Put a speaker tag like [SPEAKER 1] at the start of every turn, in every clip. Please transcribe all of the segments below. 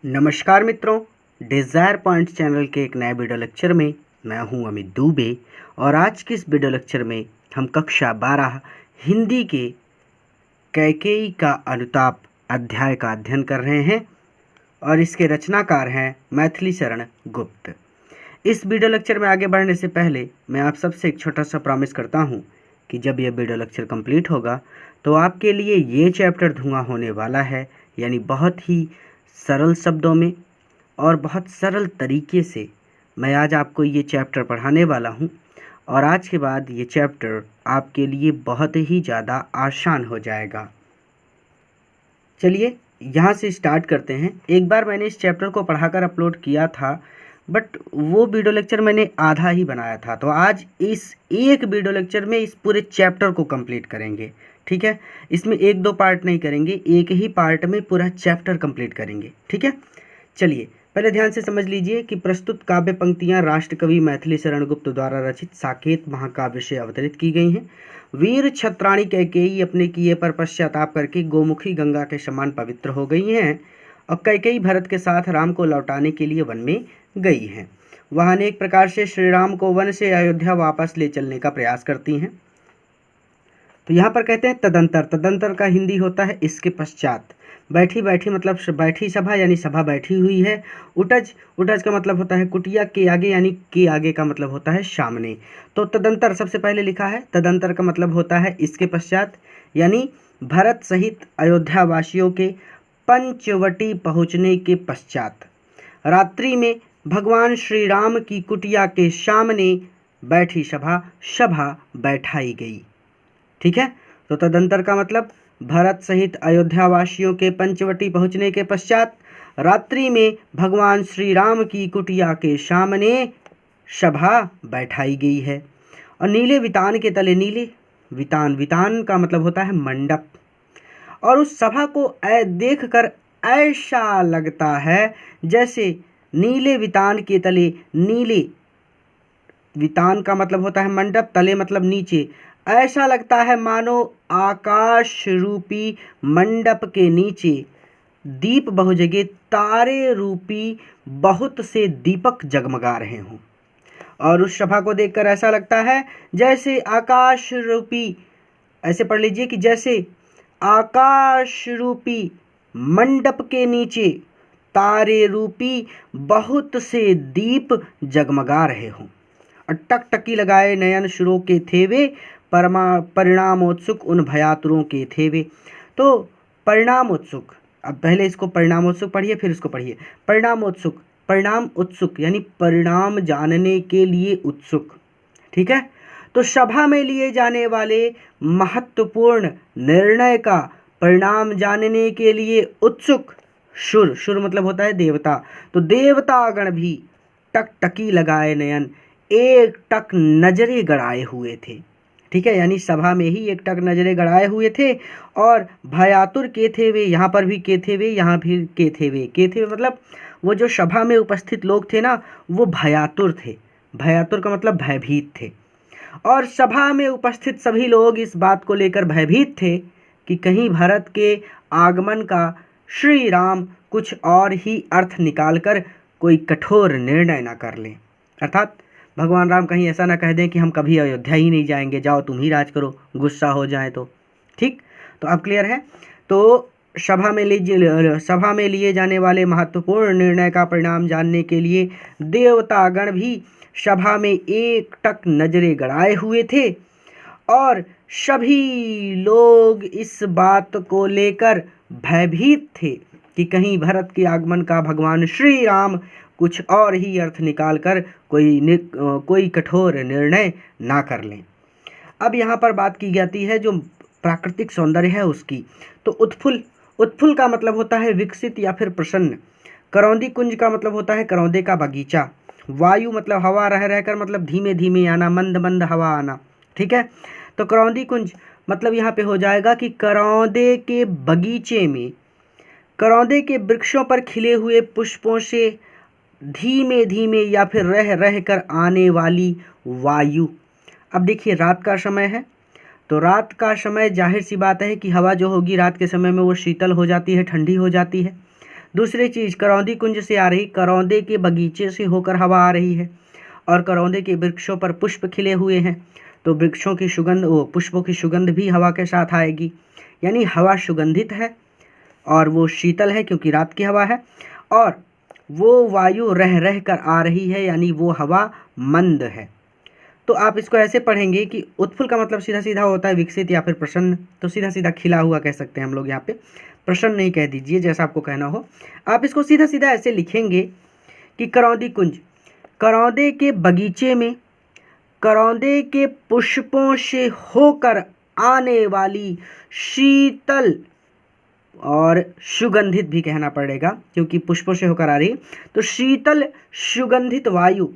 [SPEAKER 1] नमस्कार मित्रों, desire point channel के एक नए वीडियो लेक्चर में मैं हूं अमित दुबे। और आज के इस वीडियो लेक्चर में हम कक्षा 12 हिंदी के कैकेयी का अनुताप अध्याय का अध्ययन कर रहे हैं और इसके रचनाकार हैं मैथिली शरण गुप्त। इस वीडियो लेक्चर में आगे बढ़ने से पहले मैं आप सबसे एक छोटा सा प्रॉमिस करता हूं कि जब यह वीडियो लेक्चर कंप्लीट होगा तो आपके लिए ये चैप्टर धुआं होने वाला है, यानी बहुत ही सरल शब्दों में और बहुत सरल तरीके से मैं आज आपको ये चैप्टर पढ़ाने वाला हूँ। और आज के बाद ये चैप्टर आपके लिए बहुत ही ज़्यादा आसान हो जाएगा। चलिए यहाँ से स्टार्ट करते हैं। एक बार मैंने इस चैप्टर को पढ़ाकर अपलोड किया था, बट वो वीडियो लेक्चर मैंने आधा ही बनाया था, तो आज इस एक वीडियो लेक्चर में इस पूरे चैप्टर को कंप्लीट करेंगे। ठीक है, इसमें एक दो पार्ट नहीं करेंगे, एक ही पार्ट में पूरा चैप्टर कंप्लीट करेंगे। ठीक है, चलिए पहले ध्यान से समझ लीजिए कि प्रस्तुत काव्य पंक्तियां राष्ट्रकवि मैथिली शरण गुप्त द्वारा रचित साकेत महाकाव्य से अवतरित की गई हैं। वीर छत्राणी कैकेयी अपने किए पर पश्चाताप करके गोमुखी गंगा के समान पवित्र हो गई हैं और कैकेयी भरत के साथ राम को लौटाने के लिए वन में गई हैं। वह अनेक प्रकार से श्री राम को वन से अयोध्या वापस ले चलने का प्रयास करती हैं। तो यहाँ पर कहते हैं तदंतर। तदंतर का हिंदी होता है इसके पश्चात। बैठी बैठी मतलब बैठी सभा, यानी सभा बैठी हुई है। उटज, उटज का मतलब होता है कुटिया के आगे, यानी के आगे का मतलब होता है सामने। तो तदंतर सबसे पहले लिखा है, तदंतर का मतलब होता है इसके पश्चात, यानी भरत सहित अयोध्या वासियों के पंचवटी पहुँचने के पश्चात रात्रि में भगवान श्री राम की कुटिया के सामने बैठी सभा बैठाई गई। ठीक है, तो तदंतर का मतलब भरत सहित अयोध्या वासियों के पंचवटी पहुंचने के पश्चात रात्रि में भगवान श्री राम की कुटिया के सामने सभा बैठाई गई है। और नीले वितान के तले, नीले वितान, वितान का मतलब होता है मंडप, और उस सभा को देखकर ऐसा लगता है जैसे नीले वितान के तले, नीले वितान का मतलब होता है मंडप, तले मतलब नीचे, ऐसा लगता है मानो आकाश रूपी मंडप के नीचे दीप बहुजगे तारे रूपी बहुत से दीपक जगमगा रहे हों। और उस सभा को देखकर ऐसा लगता है जैसे आकाश रूपी, ऐसे पढ़ लीजिए कि जैसे आकाश रूपी मंडप के नीचे तारे रूपी बहुत से दीप जगमगा रहे हों। और टकटकी लगाए नयन शुरों के थेवे परिणामोत्सुक उन भयातुरों के थेवे। तो परिणामोत्सुक, अब पहले इसको परिणामोत्सुक पढ़िए, फिर इसको पढ़िए। परिणामोत्सुक, परिणाम उत्सुक यानी परिणाम जानने के लिए उत्सुक। ठीक है, तो सभा में लिए जाने वाले महत्वपूर्ण निर्णय का परिणाम जानने के लिए उत्सुक शुर, शुर मतलब होता है देवता, तो देवतागण भी टकटकी लगाए नयन, एक टक नजरे गड़ाए हुए थे। ठीक है, यानी सभा में ही एक टक नजरे गड़ाए हुए थे। और भयातुर के थे वे, यहाँ पर भी के थे वे, यहाँ भी के थे वे। के थे मतलब वो जो सभा में उपस्थित लोग थे ना, वो भयातुर थे। भयातुर का मतलब भयभीत थे। और सभा में उपस्थित सभी लोग इस बात को लेकर भयभीत थे कि कहीं भरत के आगमन का श्री राम कुछ और ही अर्थ निकालकर कोई कठोर निर्णय ना कर लें, अर्थात भगवान राम कहीं ऐसा ना कह दें कि हम कभी अयोध्या ही नहीं जाएंगे, जाओ तुम ही राज करो, गुस्सा हो जाए तो। ठीक, तो अब क्लियर है। तो सभा में लिए जाने वाले महत्वपूर्ण निर्णय का परिणाम जानने के लिए देवतागण भी सभा में एक टक नजरे गड़ाए हुए थे। और सभी लोग इस बात को लेकर भयभीत थे कि कहीं भरत के आगमन का भगवान श्री राम कुछ और ही अर्थ निकालकर कोई कठोर निर्णय ना कर लें। अब यहाँ पर बात की जाती है जो प्राकृतिक सौंदर्य है उसकी। तो उत्फुल्ल, उत्फुल्ल का मतलब होता है विकसित या फिर प्रसन्न। करौंदी कुंज का मतलब होता है करौंदे का बगीचा। वायु मतलब हवा, रह रहकर मतलब धीमे धीमे आना, मंद मंद हवा आना। ठीक है, तो करौंदी कुंज मतलब यहाँ पे हो जाएगा कि करौंदे के बगीचे में करौंदे के वृक्षों पर खिले हुए पुष्पों से धीमे धीमे या फिर रह रह कर आने वाली वायु। अब देखिए रात का समय है, तो रात का समय जाहिर सी बात है कि हवा जो होगी रात के समय में वो शीतल हो जाती है, ठंडी हो जाती है। दूसरी चीज़, करौंदी कुंज से आ रही, करौंदे के बगीचे से होकर हवा आ रही है और करौंदे के वृक्षों पर पुष्प खिले हुए हैं, तो वृक्षों की सुगंध, वो पुष्पों की सुगंध भी हवा के साथ आएगी, यानी हवा सुगंधित है और वो शीतल है क्योंकि रात की हवा है, और वो वायु रह रह कर आ रही है, यानी वो हवा मंद है। तो आप इसको ऐसे पढ़ेंगे कि उत्फुल्ल का मतलब सीधा सीधा होता है विकसित या फिर प्रसन्न, तो सीधा सीधा खिला हुआ कह सकते हैं हम लोग यहाँ पे, प्रसन्न नहीं कह दीजिए, जैसा आपको कहना हो। आप इसको सीधा सीधा ऐसे लिखेंगे कि करौंदी कुंज, करौंदे के बगीचे में करौंदे के पुष्पों से होकर आने वाली शीतल और सुगंधित भी कहना पड़ेगा क्योंकि पुष्पों से होकर आ रही, तो शीतल सुगंधित वायु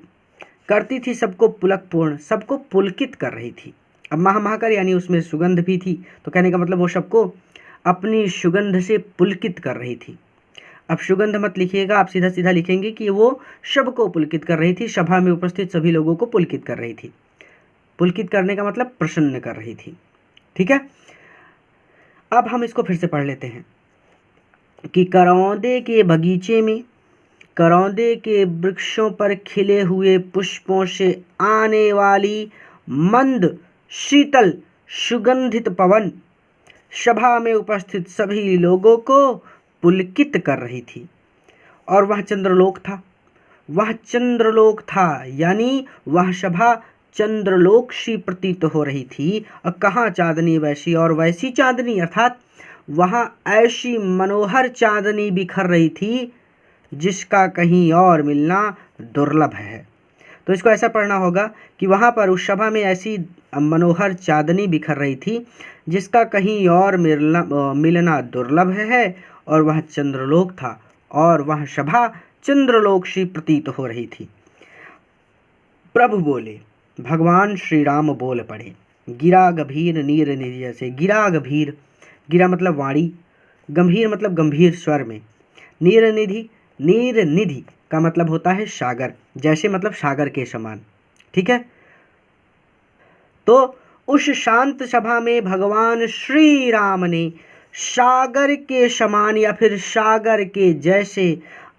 [SPEAKER 1] करती थी सबको पुलकपूर्ण, सबको पुलकित कर रही थी। अब महाकर यानी उसमें सुगंध भी थी, तो कहने का मतलब वो सबको अपनी सुगंध से पुलकित कर रही थी। अब सुगंध मत लिखिएगा, आप सीधा सीधा लिखेंगे कि वो सबको पुलकित कर रही थी, सभा में उपस्थित सभी लोगों को पुलकित कर रही थी। पुलकित करने का मतलब प्रसन्न कर रही थी। ठीक है, अब हम इसको फिर से पढ़ लेते हैं कि करौंदे के बगीचे में करौंदे के वृक्षों पर खिले हुए पुष्पों से आने वाली मंद शीतल सुगंधित पवन सभा में उपस्थित सभी लोगों को पुलकित कर रही थी। और वह चंद्रलोक था, वह चंद्रलोक था, यानी वह सभा चंद्रलोक सी प्रतीत हो रही थी। और कहाँ चांदनी वैसी, और वैसी चांदनी अर्थात वहाँ ऐसी मनोहर चांदनी बिखर रही थी जिसका कहीं और मिलना दुर्लभ है। तो इसको ऐसा पढ़ना होगा कि वहाँ पर उस सभा में ऐसी मनोहर चांदनी बिखर रही थी जिसका कहीं और मिलना दुर्लभ है, और वह चंद्रलोक था और वह सभा चंद्रलोक सी प्रतीत हो रही थी। प्रभु बोले, भगवान श्री राम बोल पड़े, गिरा गंभीर नीर निधि जैसे। गिरा गंभीर, गिरा मतलब वाणी, गंभीर मतलब गंभीर स्वर में, नीर निधि, नीर निधि का मतलब होता है सागर, जैसे मतलब सागर के समान। ठीक है, तो उस शांत सभा में भगवान श्री राम ने सागर के समान या फिर सागर के जैसे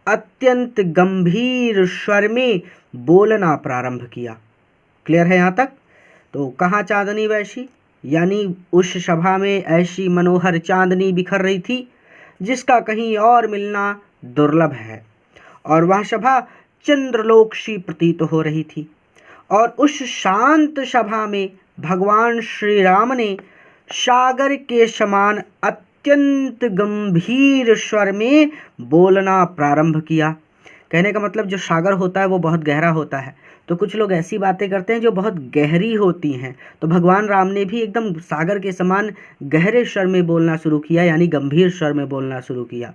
[SPEAKER 1] अत्यंत गंभीर स्वर में बोलना प्रारंभ किया। क्लियर है यहाँ तक? तो कहाँ चांदनी वैसी, यानी उस सभा में ऐसी मनोहर चांदनी बिखर रही थी जिसका कहीं और मिलना दुर्लभ है, और वह सभा चंद्रलोक सी प्रतीत हो रही थी। और उस शांत सभा में भगवान श्री राम ने सागर के समान अत्यंत गंभीर स्वर में बोलना प्रारंभ किया। कहने का मतलब जो सागर होता है वो बहुत गहरा होता है, तो कुछ लोग ऐसी बातें करते हैं जो बहुत गहरी होती हैं, तो भगवान राम ने भी एकदम सागर के समान गहरे स्वर में बोलना शुरू किया, यानी गंभीर स्वर में बोलना शुरू किया।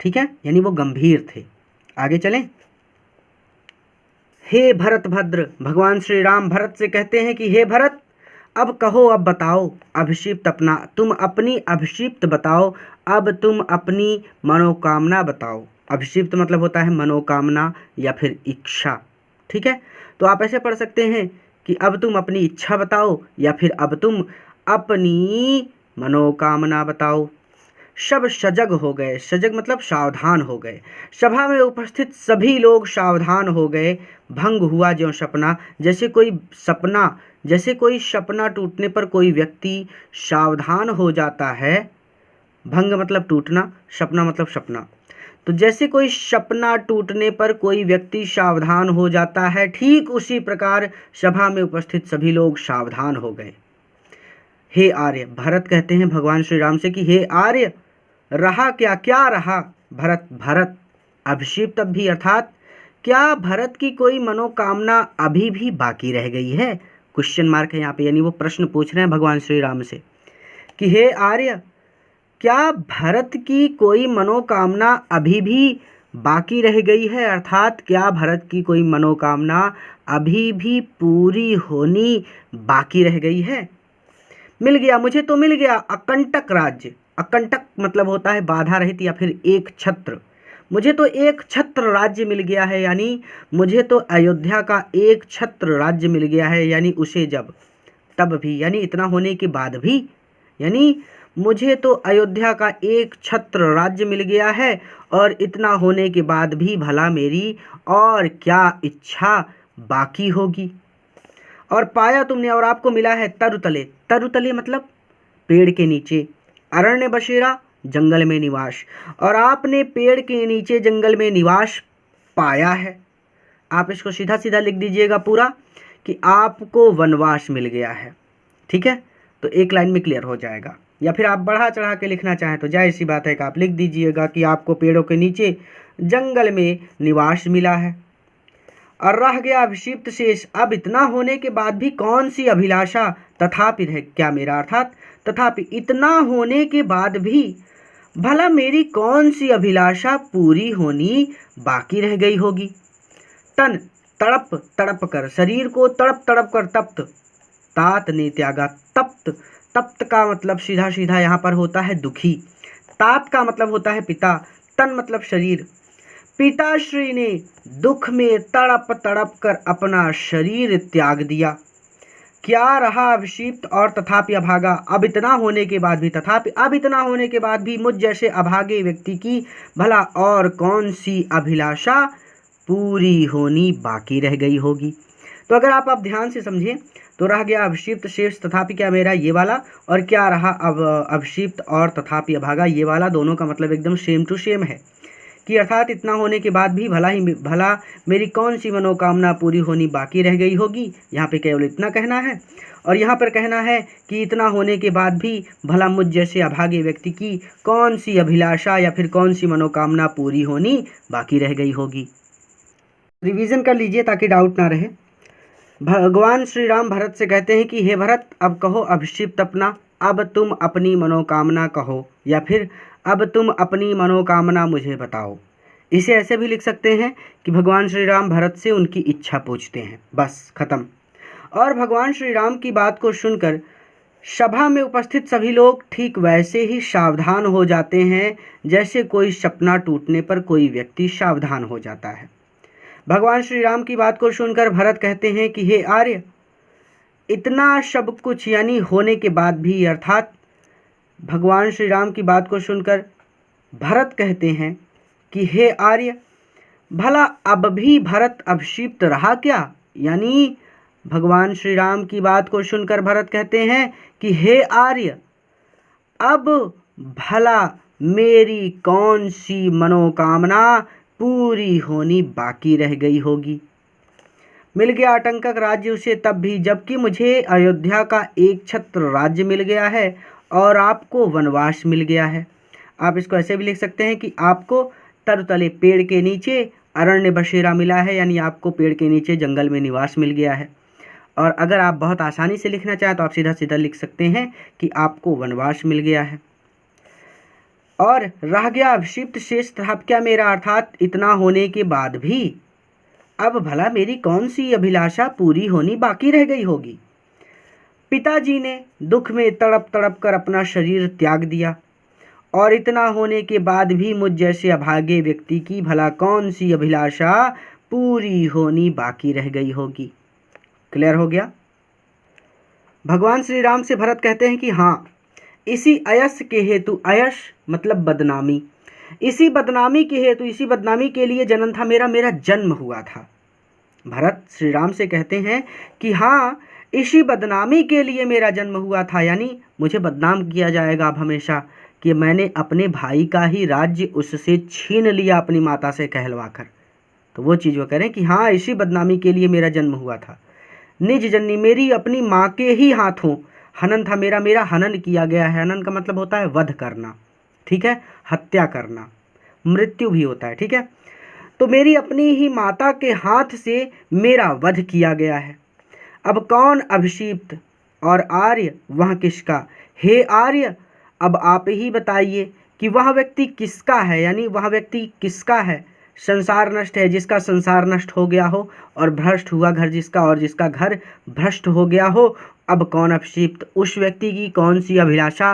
[SPEAKER 1] ठीक है, यानी वो गंभीर थे। आगे चलें। हे भरत भद्र, भगवान श्री राम भरत से कहते हैं कि हे भरत, अब कहो, अब बताओ अभिषिप्त अपना, तुम अपनी अभिषिप्त बताओ, अब तुम अपनी मनोकामना बताओ। अभिषिप्त मतलब होता है मनोकामना या फिर इच्छा। ठीक है, तो आप ऐसे पढ़ सकते हैं कि अब तुम अपनी इच्छा बताओ या फिर अब तुम अपनी मनोकामना बताओ। सब सजग हो गए, सजग मतलब सावधान हो गए, सभा में उपस्थित सभी लोग सावधान हो गए। भंग हुआ ज्यों सपना, जैसे कोई सपना टूटने पर कोई व्यक्ति सावधान हो जाता है। भंग मतलब टूटना, सपना मतलब सपना, तो जैसे कोई सपना टूटने पर कोई व्यक्ति सावधान हो जाता है, ठीक उसी प्रकार सभा में उपस्थित सभी लोग सावधान हो गए। हे आर्य, भरत कहते हैं भगवान श्री राम से कि हे आर्य, रहा क्या, क्या रहा? भरत अभिषिप्त भी, अर्थात क्या भरत की कोई मनोकामना अभी भी बाकी रह गई है? क्वेश्चन मार्क है यहाँ पे, यानी वो प्रश्न पूछ रहे हैं भगवान श्री राम से कि हे आर्य, क्या भरत की कोई मनोकामना अभी भी बाकी रह गई है? अर्थात क्या भरत की कोई मनोकामना अभी भी पूरी होनी बाकी रह गई है? मिल गया, मुझे तो मिल गया अकंटक राज्य। अकंटक मतलब होता है बाधा रहित या फिर एक छत्र। मुझे तो एक छत्र राज्य मिल गया है, यानी मुझे तो अयोध्या का एक छत्र राज्य मिल गया है, यानी उसे जब तब भी, यानी इतना होने के बाद भी, यानी मुझे तो अयोध्या का एक छत्र राज्य मिल गया है, और इतना होने के बाद भी भला मेरी और क्या इच्छा बाकी होगी। और पाया तुमने और आपको मिला है तरुतले। तरुतले मतलब पेड़ के नीचे, अरण्य बसेरा जंगल में निवास, और आपने पेड़ के नीचे जंगल में निवास पाया है। आप इसको सीधा सीधा लिख दीजिएगा पूरा कि आपको वनवास मिल गया है। ठीक है, तो एक लाइन में क्लियर हो जाएगा। या फिर आप बढ़ा चढ़ा के लिखना चाहें तो जाहिर सी बात है कि आप लिख दीजिएगा कि आपको पेड़ों के नीचे जंगल में निवास मिला है। और रह गया अभिषिप्त शेष। अब इतना होने के बाद भी कौन सी अभिलाषा तथापि रह क्या मेरा, अर्थात तथापि इतना होने के बाद भी भला मेरी कौन सी अभिलाषा पूरी होनी बाकी रह गई होगी। तन तड़प तड़प कर, शरीर को तड़प तड़प कर तप्त, तात ने त्यागा। तप्त, तप्त का मतलब सीधा सीधा यहाँ पर होता है दुखी। तात का मतलब होता है पिता। तन मतलब शरीर। पिताश्री ने दुख में तड़प तड़प कर अपना शरीर त्याग दिया। क्या रहा अभिषिप्त और तथापि अभागा। अब इतना होने के बाद भी, तथापि अब इतना होने के बाद भी मुझ जैसे अभागे व्यक्ति की भला और कौन सी अभिलाषा पूरी होनी बाकी रह गई होगी। तो अगर आप ध्यान से समझें तो रह गया अभिषिप्त शेष तथापि क्या मेरा ये वाला, और क्या रहा अब अभिषिप्त और तथापि अभागा ये वाला। दोनों का मतलब एकदम सेम टू सेम है कि अर्थात इतना होने के बाद भी भला मेरी कौन सी मनोकामना पूरी होनी बाकी रह गई होगी। यहाँ पे केवल इतना कहना है, और यहाँ पर कहना है कि इतना होने के बाद भी भला मुझ जैसे अभागे व्यक्ति की कौन सी अभिलाषा या फिर कौन सी मनोकामना पूरी होनी बाकी रह गई होगी। रिवीजन कर लीजिए ताकि डाउट ना रहे। भगवान श्री राम भरत से कहते हैं कि हे भरत, अब कहो अभिषिप्त अपना, अब तुम अपनी मनोकामना कहो, या फिर अब तुम अपनी मनोकामना मुझे बताओ। इसे ऐसे भी लिख सकते हैं कि भगवान श्री राम भरत से उनकी इच्छा पूछते हैं, बस खत्म। और भगवान श्री राम की बात को सुनकर सभा में उपस्थित सभी लोग ठीक वैसे ही सावधान हो जाते हैं जैसे कोई सपना टूटने पर कोई व्यक्ति सावधान हो जाता है। भगवान श्री राम की बात को सुनकर भरत कहते हैं कि हे आर्य, इतना सब कुछ यानी होने के बाद भी, अर्थात भगवान श्री राम की बात को सुनकर भरत कहते हैं कि हे आर्य, भला अब भी भरत अभिषिप्त रहा क्या। यानी भगवान श्री राम की बात को सुनकर भरत कहते हैं कि हे आर्य, अब भला मेरी कौन सी मनोकामना पूरी होनी बाकी रह गई होगी। मिल गया आटंकक राज्य उसे तब भी जबकि मुझे अयोध्या का एक छत्र राज्य मिल गया है और आपको वनवास मिल गया है। आप इसको ऐसे भी लिख सकते हैं कि आपको तरतले पेड़ के नीचे अरण्य बसेरा मिला है, यानी आपको पेड़ के नीचे जंगल में निवास मिल गया है। और अगर आप बहुत आसानी से लिखना चाहें तो आप सीधा सीधा लिख सकते हैं कि आपको वनवास मिल गया है। और रह गया अभिषिप्त शेष तथापि क्या मेरा, अर्थात इतना होने के बाद भी अब भला मेरी कौन सी अभिलाषा पूरी होनी बाकी रह गई होगी। पिताजी ने दुख में तड़प तड़प कर अपना शरीर त्याग दिया, और इतना होने के बाद भी मुझ जैसे अभागे व्यक्ति की भला कौन सी अभिलाषा पूरी होनी बाकी रह गई होगी। क्लियर हो गया। भगवान श्री राम से भरत कहते हैं कि हाँ, इसी अयस के हेतु, अयश मतलब बदनामी, इसी बदनामी के हेतु, इसी बदनामी के लिए जन्म था मेरा, मेरा जन्म हुआ था। भरत श्री राम से कहते हैं कि हाँ, इसी बदनामी के लिए मेरा जन्म हुआ था, यानी मुझे बदनाम किया जाएगा अब हमेशा कि मैंने अपने भाई का ही राज्य उससे छीन लिया अपनी माता से कहलवाकर। तो वो चीज़ वो कह रहे हैं कि हाँ, इसी बदनामी के लिए मेरा जन्म हुआ था। निज जननी, मेरी अपनी माँ के ही हाथों हनन था मेरा, मेरा हनन किया गया है। हनन का मतलब होता है वध करना, ठीक है, हत्या करना, मृत्यु भी होता है, ठीक है। तो मेरी अपनी ही माता के हाथ से मेरा वध किया गया है। अब कौन अभिषिप्त और आर्य वह किसका। हे आर्य, अब आप ही बताइए कि वह व्यक्ति किसका है, यानी वह व्यक्ति किसका है। संसार नष्ट है जिसका संसार नष्ट हो गया हो, और भ्रष्ट हुआ घर जिसका और जिसका घर भ्रष्ट हो गया हो। अब कौन अभिषिप्त, उस व्यक्ति की कौन सी अभिलाषा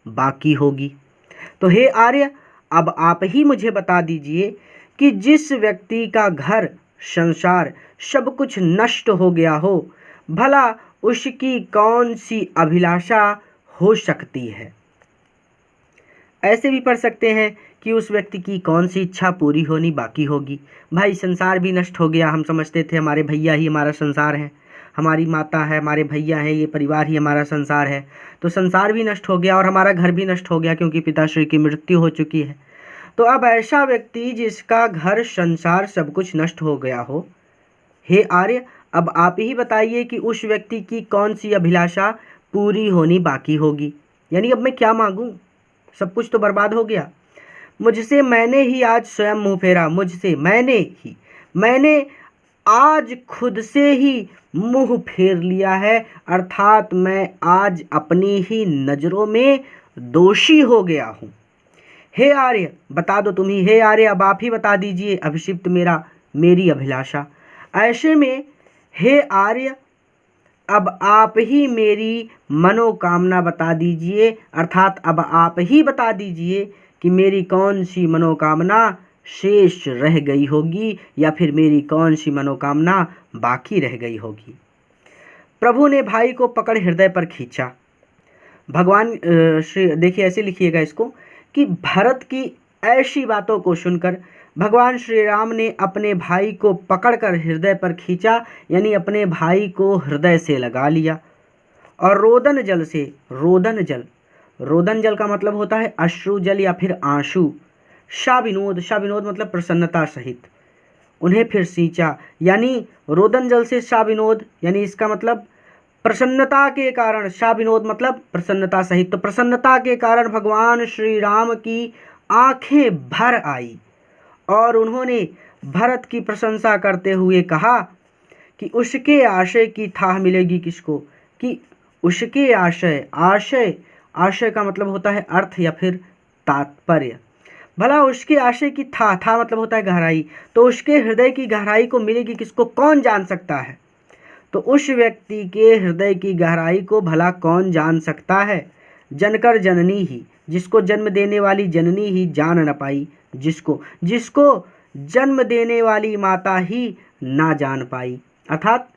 [SPEAKER 1] बाकी होगी। तो हे आर्य, अब आप ही मुझे बता दीजिए कि जिस व्यक्ति का घर संसार सब कुछ नष्ट हो गया हो, भला उसकी कौन सी अभिलाषा हो सकती है। ऐसे भी पढ़ सकते हैं कि उस व्यक्ति की कौन सी इच्छा पूरी होनी बाकी होगी। भाई संसार भी नष्ट हो गया, हम समझते थे हमारे भैया ही हमारा संसार है, हमारी माता है, हमारे भैया हैं, ये परिवार ही हमारा संसार है। तो संसार भी नष्ट हो गया और हमारा घर भी नष्ट हो गया क्योंकि पिताश्री की मृत्यु हो चुकी है। तो अब ऐसा व्यक्ति जिसका घर संसार सब कुछ नष्ट हो गया हो, हे आर्य अब आप ही बताइए कि उस व्यक्ति की कौन सी अभिलाषा पूरी होनी बाकी होगी। यानी अब मैं क्या मांगूं, सब कुछ तो बर्बाद हो गया। मुझसे मैंने ही आज स्वयं मुँह फेरा, मुझसे मैंने आज खुद से ही मुँह फेर लिया है, अर्थात मैं आज अपनी ही नज़रों में दोषी हो गया हूँ। हे आर्य बता दो तुम ही, हे आर्य अब आप ही बता दीजिए अभिषिप्त मेरी अभिलाषा। ऐसे में हे आर्य अब आप ही मेरी मनोकामना बता दीजिए, अर्थात अब आप ही बता दीजिए कि मेरी कौन सी मनोकामना शेष रह गई होगी या फिर मेरी कौन सी मनोकामना बाकी रह गई होगी। प्रभु ने भाई को पकड़ हृदय पर खींचा। भगवान श्री देखिए ऐसे लिखिएगा इसको कि भरत की ऐसी बातों को सुनकर भगवान श्री राम ने अपने भाई को पकड़कर हृदय पर खींचा, यानी अपने भाई को हृदय से लगा लिया और रोदन जल का मतलब होता है अश्रु जल या फिर आंसू। शाविनोद मतलब प्रसन्नता सहित उन्हें फिर सींचा, यानी रोदन जल से शाविनोद, यानी इसका मतलब प्रसन्नता के कारण, शाविनोद मतलब प्रसन्नता सहित। तो प्रसन्नता के कारण भगवान श्री राम की आंखें भर आई और उन्होंने भरत की प्रशंसा करते हुए कहा कि उसके आशय की थाह मिलेगी किसको, कि उसके आशय का मतलब होता है अर्थ या फिर तात्पर्य। भला उसके आशय की था मतलब होता है गहराई, तो उसके हृदय की गहराई को मिलेगी किसको, कौन जान सकता है। तो उस व्यक्ति के हृदय की गहराई को भला कौन जान सकता है। जनकर जननी ही, जिसको जन्म देने वाली जननी ही जान न पाई, जिसको जन्म देने वाली माता ही ना जान पाई, अर्थात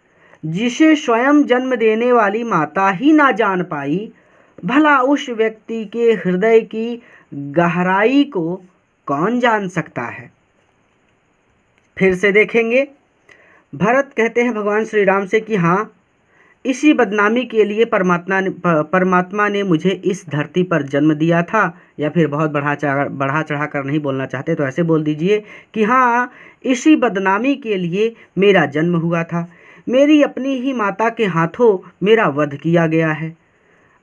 [SPEAKER 1] जिसे स्वयं जन्म देने वाली माता ही ना जान पाई, भला उस व्यक्ति के हृदय की गहराई को कौन जान सकता है। फिर से देखेंगे, भरत कहते हैं भगवान श्री राम से कि हाँ, इसी बदनामी के लिए परमात्मा ने मुझे इस धरती पर जन्म दिया था, या फिर बहुत बढ़ा चढ़ा कर नहीं बोलना चाहते तो ऐसे बोल दीजिए कि हाँ, इसी बदनामी के लिए मेरा जन्म हुआ था, मेरी अपनी ही माता के हाथों मेरा वध किया गया है।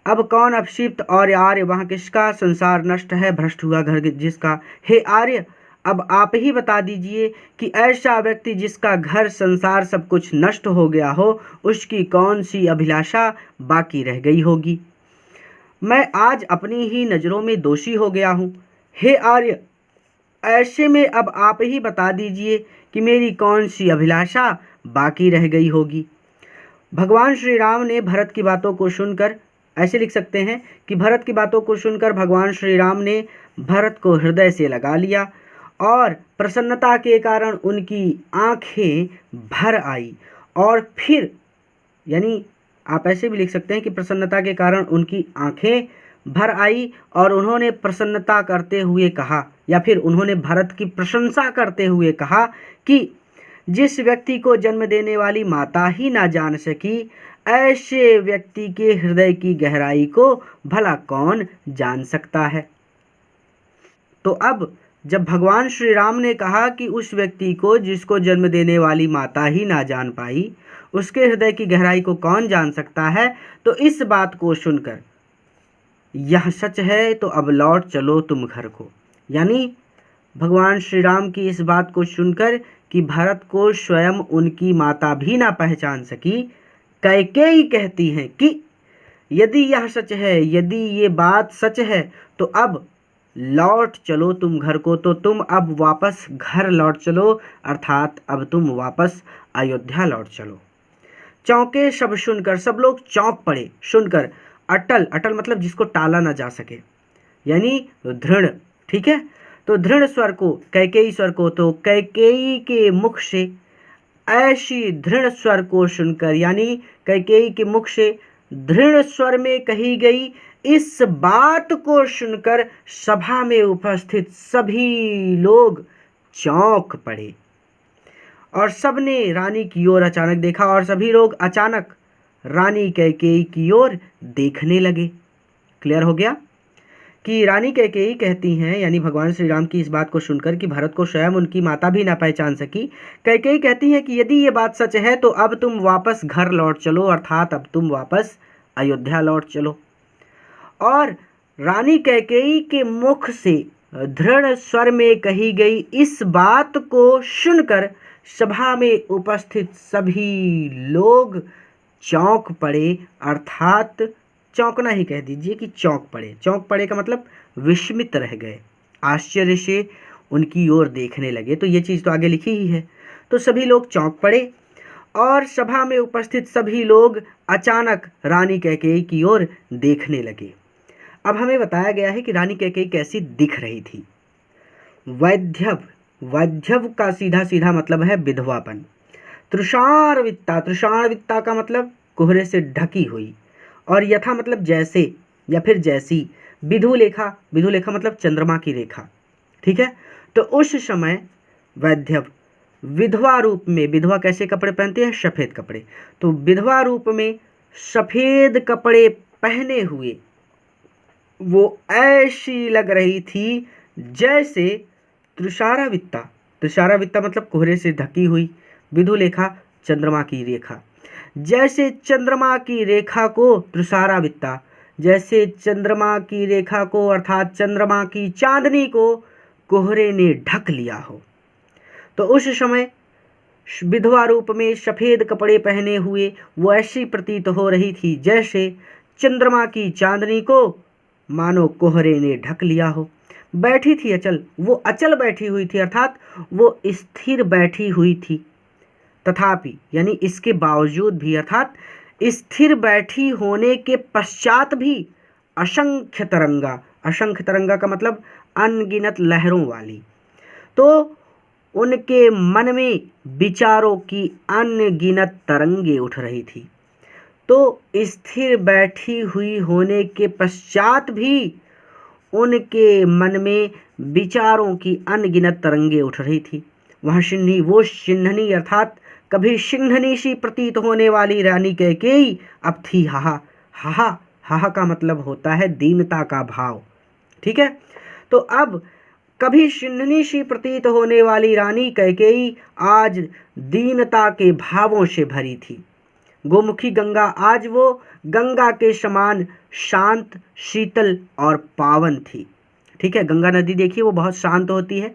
[SPEAKER 1] अब कौन अपशिप्त और आर्य, वहाँ किसका संसार नष्ट है, भ्रष्ट हुआ घर जिसका। हे आर्य अब आप ही बता दीजिए कि ऐसा व्यक्ति जिसका घर संसार सब कुछ नष्ट हो गया हो, उसकी कौन सी अभिलाषा बाकी रह गई होगी। मैं आज अपनी ही नज़रों में दोषी हो गया हूँ। हे आर्य ऐसे में अब आप ही बता दीजिए कि मेरी कौन सी अभिलाषा बाकी रह गई होगी। भगवान श्री राम ने भरत की बातों को सुनकर, ऐसे लिख सकते हैं कि भरत की बातों को सुनकर भगवान श्री राम ने भरत को हृदय से लगा लिया और प्रसन्नता के कारण उनकी आंखें भर आई, और फिर, यानी आप ऐसे भी लिख सकते हैं कि प्रसन्नता के कारण उनकी आंखें भर आई और उन्होंने प्रसन्नता करते हुए कहा, या फिर उन्होंने भरत की प्रशंसा करते हुए कहा कि जिस व्यक्ति को जन्म देने वाली माता ही ना जान सकी, ऐसे व्यक्ति के हृदय की गहराई को भला कौन जान सकता है। तो अब जब भगवान श्री राम ने कहा कि उस व्यक्ति को जिसको जन्म देने वाली माता ही ना जान पाई, उसके हृदय की गहराई को कौन जान सकता है, तो इस बात को सुनकर यह सच है तो अब लौट चलो तुम घर को, यानी भगवान श्री राम की इस बात को सुनकर कि भरत को स्वयं उनकी माता भी ना पहचान सकी, कैकेयी कहती हैं कि यदि यह सच है, यदि ये बात सच है तो अब लौट चलो तुम घर को, तो तुम अब वापस घर लौट चलो, अर्थात अब तुम वापस अयोध्या लौट चलो। चौंके सब सुनकर, सब लोग चौंक पड़े सुनकर। अटल मतलब जिसको टाला ना जा सके, यानी दृढ़, ठीक है। तो दृढ़ स्वर को, कैकेयी स्वर को, तो कैकेयी के मुख से ऐसी दृढ़ स्वर को सुनकर, यानी कैकेयी के मुख से दृढ़ स्वर में कही गई इस बात को सुनकर सभा में उपस्थित सभी लोग चौंक पड़े और सबने रानी की ओर अचानक देखा और सभी लोग अचानक रानी कैकेयी की ओर देखने लगे। क्लियर हो गया कि रानी कैकेयी कहती हैं, यानी भगवान श्री राम की इस बात को सुनकर कि भरत को स्वयं उनकी माता भी ना पहचान सकी, कैकेयी कहती हैं कि यदि ये बात सच है तो अब तुम वापस घर लौट चलो, अर्थात अब तुम वापस अयोध्या लौट चलो। और रानी कैकेयी के मुख से दृढ़ स्वर में कही गई इस बात को सुनकर सभा में उपस्थित सभी लोग चौंक पड़े, अर्थात चौंकना ही कह दीजिए कि चौंक पड़े। चौंक पड़े का मतलब विस्मित रह गए, आश्चर्य से उनकी ओर देखने लगे। तो ये चीज़ तो आगे लिखी ही है। तो सभी लोग चौंक पड़े और सभा में उपस्थित सभी लोग अचानक रानी कैकेयी की ओर देखने लगे। अब हमें बताया गया है कि रानी कैकेयी कैसी दिख रही थी। वैध्यव, वैध्यव का सीधा सीधा मतलब है विधवापन। तृषार्विता, तृषार्विता का मतलब कोहरे से ढकी हुई। और यथा मतलब जैसे या फिर जैसी। विधुलेखा, विधुलेखा मतलब चंद्रमा की रेखा। ठीक है, तो उस समय वैध्यव विधवा रूप में, विधवा कैसे कपड़े पहनते हैं? सफ़ेद कपड़े। तो विधवा रूप में सफ़ेद कपड़े पहने हुए वो ऐसी लग रही थी जैसे तृषारावित्ता, तृषारावित्ता मतलब कोहरे से ढकी हुई, विधुलेखा चंद्रमा की रेखा, जैसे चंद्रमा की रेखा को तृषारावित्ता, जैसे चंद्रमा की रेखा को अर्थात चंद्रमा की चांदनी को कोहरे ने ढक लिया हो। तो उस समय विधवा रूप में सफ़ेद कपड़े पहने हुए वो ऐसी प्रतीत हो रही थी जैसे चंद्रमा की चांदनी को मानो कोहरे ने ढक लिया हो। बैठी थी अचल, वो अचल बैठी हुई थी, अर्थात वो स्थिर बैठी हुई थी। तथापि यानी इसके बावजूद भी, अर्थात स्थिर बैठी होने के पश्चात भी असंख्य तरंगा, असंख्य तरंगा का मतलब अनगिनत लहरों वाली, तो उनके मन में विचारों की अनगिनत तरंगे उठ रही थी। तो स्थिर बैठी हुई होने के पश्चात भी उनके मन में विचारों की अनगिनत तरंगे उठ रही थी। वह सिंहनी, वो सिंहनी अर्थात कभी सिंहनी सी प्रतीत होने वाली रानी कैकेयी अब थी हाहा। हाहा, हाहा का मतलब होता है दीनता का भाव। ठीक है, तो अब कभी सिंहनी सी प्रतीत होने वाली रानी कैकेयी आज दीनता के भावों से भरी थी। गोमुखी गंगा, आज वो गंगा के समान शांत, शीतल और पावन थी। ठीक है, गंगा नदी देखिए वो बहुत शांत होती है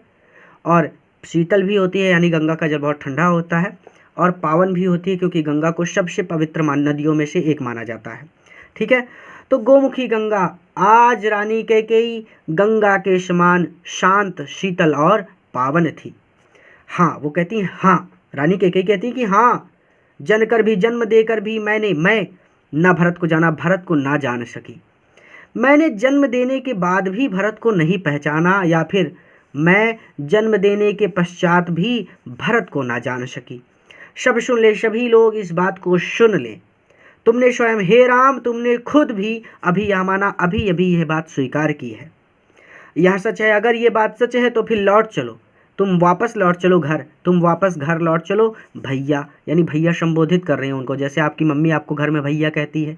[SPEAKER 1] और शीतल भी होती है, यानी गंगा का जल बहुत ठंडा होता है, और पावन भी होती है क्योंकि गंगा को सबसे पवित्र नदियों में से एक माना जाता है। ठीक है, तो गोमुखी गंगा आज रानी कैकेयी गंगा के समान शांत, शीतल और पावन थी। हाँ, वो कहती हैं, हाँ, रानी कैकेयी कहती है कि हाँ, जनकर भी, जन्म देकर भी मैं न भरत को जाना, भरत को ना जान सकी। मैंने जन्म देने के बाद भी भरत को नहीं पहचाना, या फिर मैं जन्म देने के पश्चात भी भरत को ना जान सकी। सब सुन ले, सभी लोग इस बात को सुन ले। तुमने स्वयं, हे राम, तुमने खुद भी अभी यह माना, अभी अभी यह बात स्वीकार की है। यह सच है। अगर ये बात सच है तो फिर लौट चलो, तुम वापस लौट चलो घर, तुम वापस घर लौट चलो। भैया, यानी भैया संबोधित कर रहे हैं उनको, जैसे आपकी मम्मी आपको घर में भैया कहती है,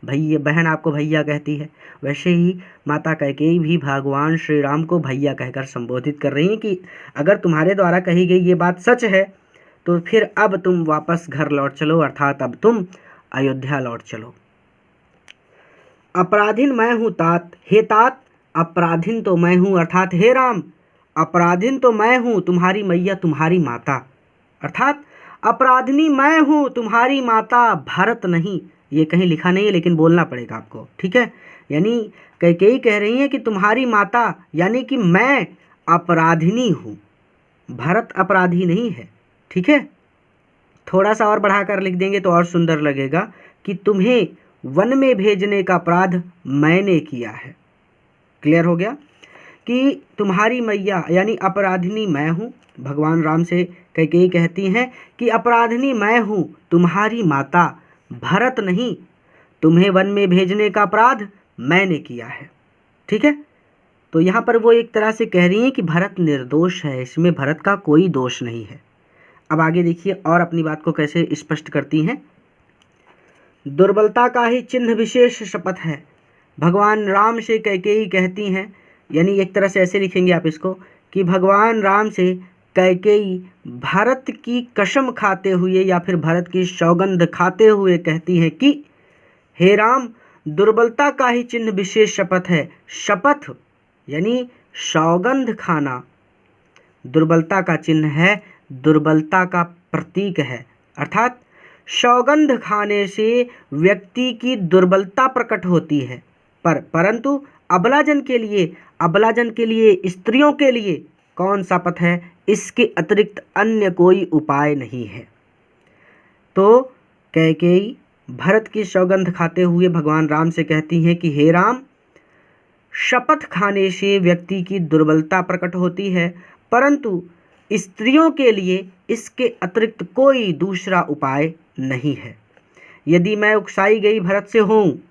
[SPEAKER 1] भैया, बहन आपको भैया कहती है, वैसे ही माता कैकेयी भी भगवान श्री राम को भैया कहकर संबोधित कर रही हैं कि अगर तुम्हारे द्वारा कही गई ये बात सच है तो फिर अब तुम वापस घर लौट चलो, अर्थात अब तुम अयोध्या लौट चलो। अपराधीन मैं हूँ तात, हे तात, अपराधीन तो मैं हूँ, अर्थात हे राम, अपराधीन तो मैं हूँ, तुम्हारी मैया, तुम्हारी माता, अर्थात अपराधिनी मैं हूँ, तुम्हारी माता भरत नहीं। ये कहीं लिखा नहीं है लेकिन बोलना पड़ेगा आपको। ठीक है, यानी कैकेयी कह रही है कि तुम्हारी माता, यानी कि मैं अपराधिनी हूँ, भरत अपराधी नहीं है। ठीक है, थोड़ा सा और बढ़ाकर लिख देंगे तो और सुंदर लगेगा कि तुम्हें वन में भेजने का अपराध मैंने किया है। क्लियर हो गया कि तुम्हारी मैया यानी अपराधिनी मैं हूँ। भगवान राम से कैकेयी कहती हैं कि अपराधिनी मैं हूँ, तुम्हारी माता भरत नहीं। तुम्हें वन में भेजने का अपराध मैंने किया है। ठीक है, तो यहाँ पर वो एक तरह से कह रही हैं कि भरत निर्दोष है, इसमें भरत का कोई दोष नहीं है। अब आगे देखिए और अपनी बात को कैसे स्पष्ट करती हैं। दुर्बलता का ही चिन्ह विशेष शपथ है, भगवान राम से कैकेयी कहती हैं, यानी एक तरह से ऐसे लिखेंगे आप इसको कि भगवान राम से कैकेयी भरत की कसम खाते हुए या फिर भरत की सौगंध खाते हुए कहती हैं कि हे राम, दुर्बलता का ही चिन्ह विशेष शपथ है। शपथ यानी सौगंध खाना दुर्बलता का चिन्ह है, दुर्बलता का प्रतीक है। अर्थात सौगंध खाने से व्यक्ति की दुर्बलता प्रकट होती है, परंतु अबलाजन के लिए स्त्रियों के लिए कौन सा पथ है, इसके अतिरिक्त अन्य कोई उपाय नहीं है। तो कैकेयी भरत की सौगंध खाते हुए भगवान राम से कहती हैं कि हे राम, शपथ खाने से व्यक्ति की दुर्बलता प्रकट होती है, परंतु स्त्रियों के लिए इसके अतिरिक्त कोई दूसरा उपाय नहीं है। यदि मैं उकसाई गई भरत से हूँ,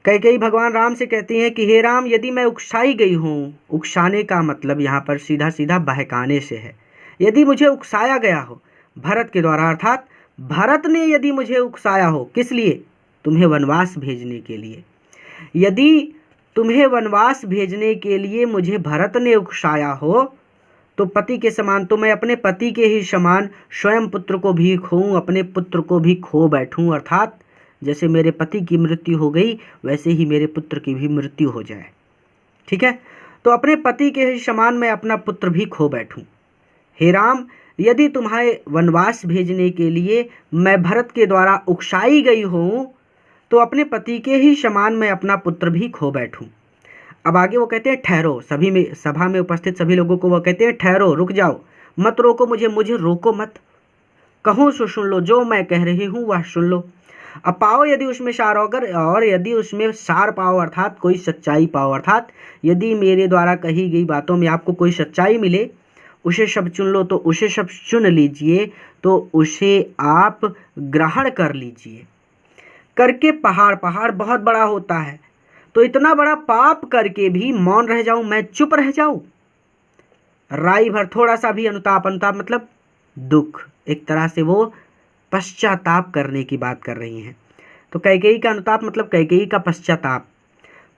[SPEAKER 1] कैकेयी भगवान राम से कहती हैं कि हे राम, यदि मैं उकसाई गई हूँ, उकसाने का मतलब यहाँ पर सीधा सीधा बहकाने से है। यदि मुझे उकसाया गया हो भरत के द्वारा, अर्थात भरत ने यदि मुझे उकसाया हो, किस लिए? तुम्हें वनवास भेजने के लिए। यदि तुम्हें वनवास भेजने के लिए मुझे भरत ने उकसाया हो, तो पति के समान तो मैं अपने पति के ही समान स्वयं पुत्र को भी खोऊं, अपने पुत्र को भी खो बैठूं। अर्थात जैसे मेरे पति की मृत्यु हो गई, वैसे ही मेरे पुत्र की भी मृत्यु हो जाए। ठीक है, तो अपने पति के ही समान मैं अपना पुत्र भी खो बैठूं। हे राम, यदि तुम्हारे वनवास भेजने के लिए मैं भरत के द्वारा उकसाई गई हूँ, तो अपने पति के ही समान मैं अपना पुत्र भी खो बैठूं। अब आगे वो कहते हैं ठहरो, सभा में उपस्थित सभी लोगों को वो कहते हैं ठहरो, रुक जाओ, मत रोको मुझे रोको मत, कहूँ सो सुन लो, जो मैं कह रही हूँ वह सुन लो। अब पाओ यदि उसमें सार होकर, और यदि उसमें सार पाओ अर्थात कोई सच्चाई पाओ, अर्थात यदि मेरे द्वारा कही गई बातों में आपको कोई सच्चाई मिले, उसे सब चुन लो, तो उसे सब चुन लीजिए, तो उसे आप ग्रहण कर लीजिए। करके पहाड़ बहुत बड़ा होता है, तो इतना बड़ा पाप करके भी मौन रह जाऊं, मैं चुप रह जाऊं? राई भर थोड़ा सा भी अनुताप मतलब दुख, एक तरह से वो पश्चाताप करने की बात कर रही हैं। तो कैकेयी का अनुताप मतलब कैकेयी का पश्चाताप।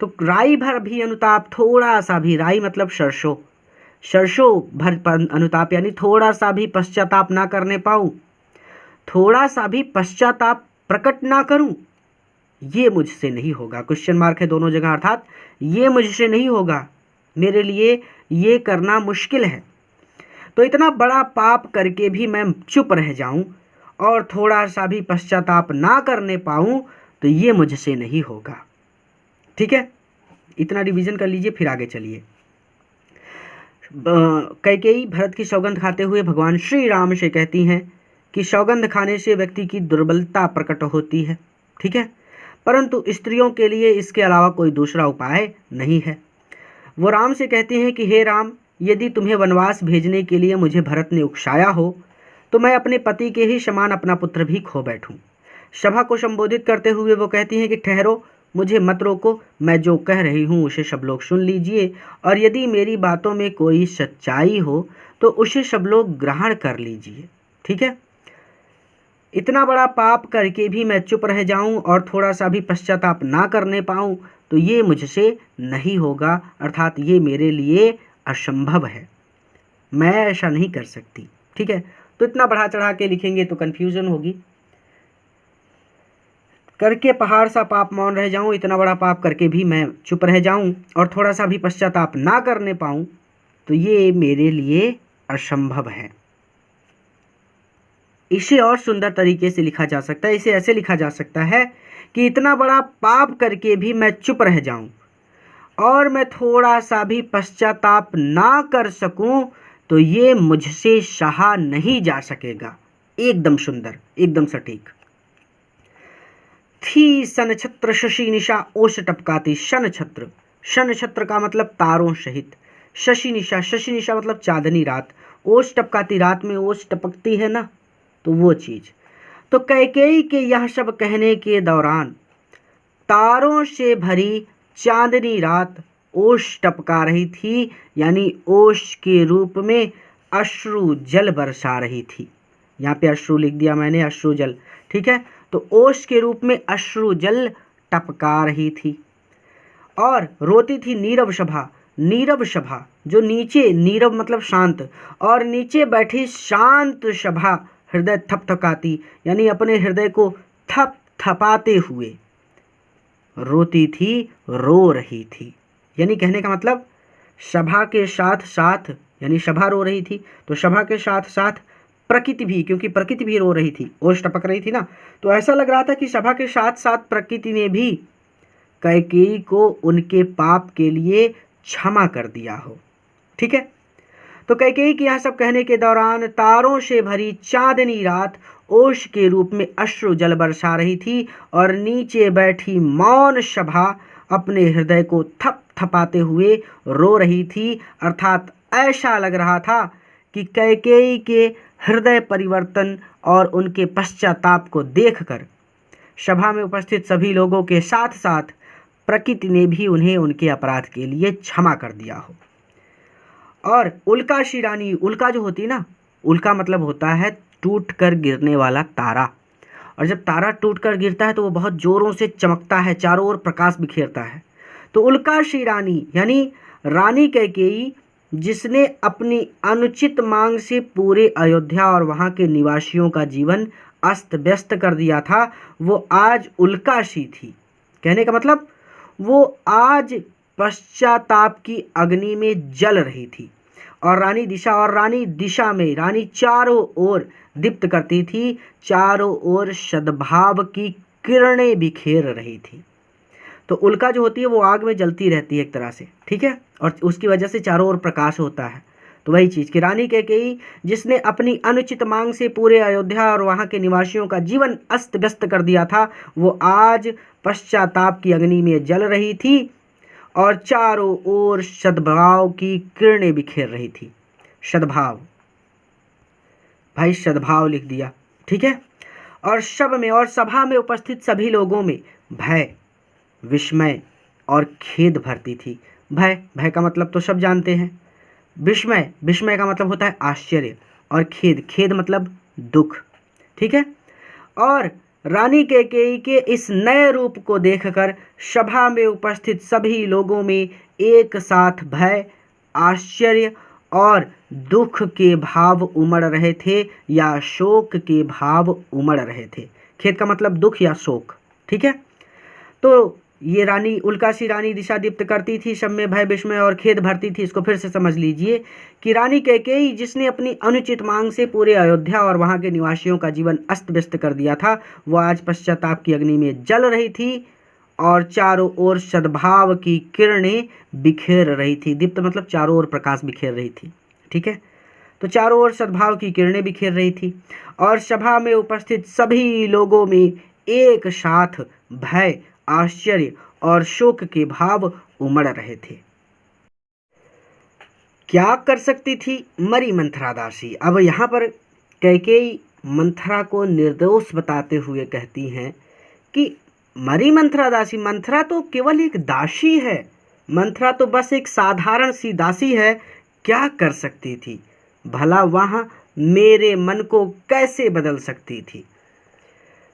[SPEAKER 1] तो राई भर भी अनुताप, थोड़ा सा भी, राई मतलब सरसों भर अनुताप, यानी थोड़ा सा भी पश्चाताप ना करने पाऊं, थोड़ा सा भी पश्चाताप प्रकट ना करूं, ये मुझसे नहीं होगा। क्वेश्चन मार्क है दोनों जगह, अर्थात ये मुझसे नहीं होगा, मेरे लिए ये करना मुश्किल है। तो इतना बड़ा पाप करके भी मैं चुप रह जाऊं और थोड़ा सा भी पश्चाताप ना करने पाऊं, तो ये मुझसे नहीं होगा। ठीक है, इतना रिवीजन कर लीजिए, फिर आगे चलिए। कैकेयी भरत की सौगंध खाते हुए भगवान श्री राम से कहती हैं कि सौगंध खाने से व्यक्ति की दुर्बलता प्रकट होती है। ठीक है, परंतु स्त्रियों के लिए इसके अलावा कोई दूसरा उपाय नहीं है। वो राम से कहती हैं कि हे राम, यदि तुम्हें वनवास भेजने के लिए मुझे भरत ने उकसाया हो, तो मैं अपने पति के ही समान अपना पुत्र भी खो बैठूं। सभा को संबोधित करते हुए वो कहती हैं कि ठहरो, मुझे मत रोको, मैं जो कह रही हूँ उसे सब लोग सुन लीजिए, और यदि मेरी बातों में कोई सच्चाई हो तो उसे सब लोग ग्रहण कर लीजिए। ठीक है, इतना बड़ा पाप करके भी मैं चुप रह जाऊं और थोड़ा सा भी पश्चाताप ना करने पाऊं, तो ये मुझसे नहीं होगा, अर्थात ये मेरे लिए असंभव है, मैं ऐसा नहीं कर सकती। ठीक है, तो इतना बढ़ा चढ़ा के लिखेंगे तो कन्फ्यूजन होगी। करके पहाड़ सा पाप मौन रह जाऊं, इतना बड़ा पाप करके भी मैं चुप रह जाऊं और थोड़ा सा भी पश्चाताप ना करने पाऊं, तो ये मेरे लिए असंभव है। इसे और सुंदर तरीके से लिखा जा सकता है, इसे ऐसे लिखा जा सकता है कि इतना बड़ा पाप करके भी मैं चुप रह जाऊं और मैं थोड़ा सा भी पश्चाताप ना कर सकूं, तो ये मुझसे सहा नहीं जा सकेगा। एकदम सुंदर, एकदम सटीक। थी सन छत्र शशि निशा ओस टपकाती, शन छत्र का मतलब तारों सहित, शशि निशा मतलब चांदनी रात, ओस टपकाती रात में ओस टपकती है ना, तो वो चीज। तो कैकेयी के यह सब कहने के दौरान तारों से भरी चांदनी रात ओश टपका रही थी, यानी ओश के रूप में अश्रु जल बरसा रही थी। यहाँ पे अश्रु लिख दिया मैंने, अश्रु जल, ठीक है। तो ओश के रूप में अश्रु जल टपका रही थी और रोती थी नीरव सभा। नीरव सभा जो नीचे, नीरव मतलब शांत, और नीचे बैठी शांत सभा हृदय थपथपाती, यानी अपने हृदय को थपथपाते हुए रोती थी, रो रही थी। यानी कहने का मतलब सभा के साथ साथ, यानी सभा रो रही थी तो सभा के साथ साथ प्रकृति भी, क्योंकि प्रकृति भी रो रही थी, ओश टपक रही थी ना, तो ऐसा लग रहा था कि सभा के साथ साथ प्रकृति ने भी कैकेयी को उनके पाप के लिए क्षमा कर दिया हो, ठीक है। तो कैकेयी के यहाँ सब कहने के दौरान तारों से भरी चांदनी रात ओश के रूप में अश्रु जल बरसा रही थी और नीचे बैठी मौन सभा अपने हृदय को थपथपाते हुए रो रही थी। अर्थात ऐसा लग रहा था कि कैकेयी के हृदय परिवर्तन और उनके पश्चाताप को देखकर सभा में उपस्थित सभी लोगों के साथ साथ प्रकृति ने भी उन्हें उनके अपराध के लिए क्षमा कर दिया हो। और उल्काशी रानी, उल्का जो होती है ना, उल्का मतलब होता है टूट कर गिरने वाला तारा, और जब तारा टूट कर गिरता है तो वो बहुत जोरों से चमकता है, चारों ओर प्रकाश बिखेरता है। तो उल्काशी रानी यानी रानी कैकेयी, जिसने अपनी अनुचित मांग से पूरे अयोध्या और वहाँ के निवासियों का जीवन अस्त व्यस्त कर दिया था, वो आज उल्काशी थी। कहने का मतलब वो आज पश्चाताप की अग्नि में जल रही थी और रानी दिशा में रानी चारों ओर दीप्त करती थी, चारों ओर सद्भाव की किरणें बिखेर रही थी। तो उल्का जो होती है वो आग में जलती रहती है एक तरह से, ठीक है, और उसकी वजह से चारों ओर प्रकाश होता है। तो वही चीज़ कि रानी कैकेयी, जिसने अपनी अनुचित मांग से पूरे अयोध्या और वहाँ के निवासियों का जीवन अस्त व्यस्त कर दिया था, वो आज पश्चाताप की अग्नि में जल रही थी और चारों ओर सद्भाव की किरणें बिखेर रही थी। सद्भाव, भाई सद्भाव लिख दिया, ठीक है। और सभा में उपस्थित सभी लोगों में भय, विस्मय और खेद भरती थी। भय का मतलब तो सब जानते हैं। विस्मय का मतलब होता है आश्चर्य, और खेद मतलब दुख, ठीक है। और रानी कैकेयी के इस नए रूप को देखकर सभा में उपस्थित सभी लोगों में एक साथ भय, आश्चर्य और दुख के भाव उमड़ रहे थे, या शोक के भाव उमड़ रहे थे। खेद का मतलब दुख या शोक, ठीक है। तो ये रानी, उल्काशी रानी दिशा दीप्त करती थी, सब में भय, विस्मय और खेद भरती थी। इसको फिर से समझ लीजिए कि रानी कैकेयी, जिसने अपनी अनुचित मांग से पूरे अयोध्या और वहाँ के निवासियों का जीवन अस्त व्यस्त कर दिया था, वो आज पश्चाताप की अग्नि में जल रही थी और चारों ओर सद्भाव की किरणें बिखेर रही थी। दीप्त मतलब चारों ओर प्रकाश बिखेर रही थी, ठीक है। तो चारों ओर सद्भाव की किरणें बिखेर रही थी और सभा में उपस्थित सभी लोगों में एक साथ भय, आश्चर्य और शोक के भाव उमड़ रहे थे। क्या कर सकती थी मरी मंथरा दासी? अब यहाँ पर कैकेयी मंथरा को निर्दोष बताते हुए कहती हैं कि मरी मंथरा दासी, मंथरा तो केवल एक दासी है, मंथरा तो बस एक साधारण सी दासी है, क्या कर सकती थी? भला वह मेरे मन को कैसे बदल सकती थी?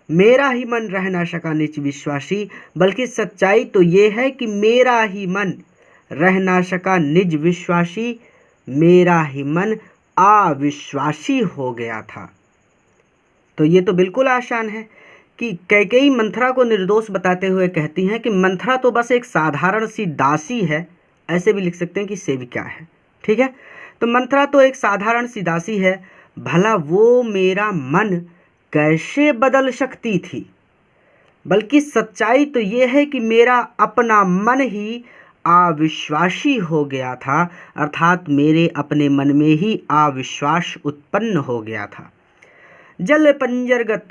[SPEAKER 1] मेरा ही मन रह ना सका निज विश्वासी, बल्कि सच्चाई तो ये है कि मेरा ही मन रह ना सका निज विश्वासी, मेरा ही मन अविश्वासी हो गया था। तो ये तो बिल्कुल आसान है कि कैकेयी मंथरा को निर्दोष बताते हुए कहती हैं कि मंथरा तो बस एक साधारण सी दासी है, ऐसे भी लिख सकते हैं कि सेविका है, ठीक है। तो मंथरा तो एक साधारण सी दासी है, भला वो मेरा मन कैसे बदल सकती थी? बल्कि सच्चाई तो ये है कि मेरा अपना मन ही अविश्वासी हो गया था, अर्थात मेरे अपने मन में ही अविश्वास उत्पन्न हो गया था। जल पंजरगत,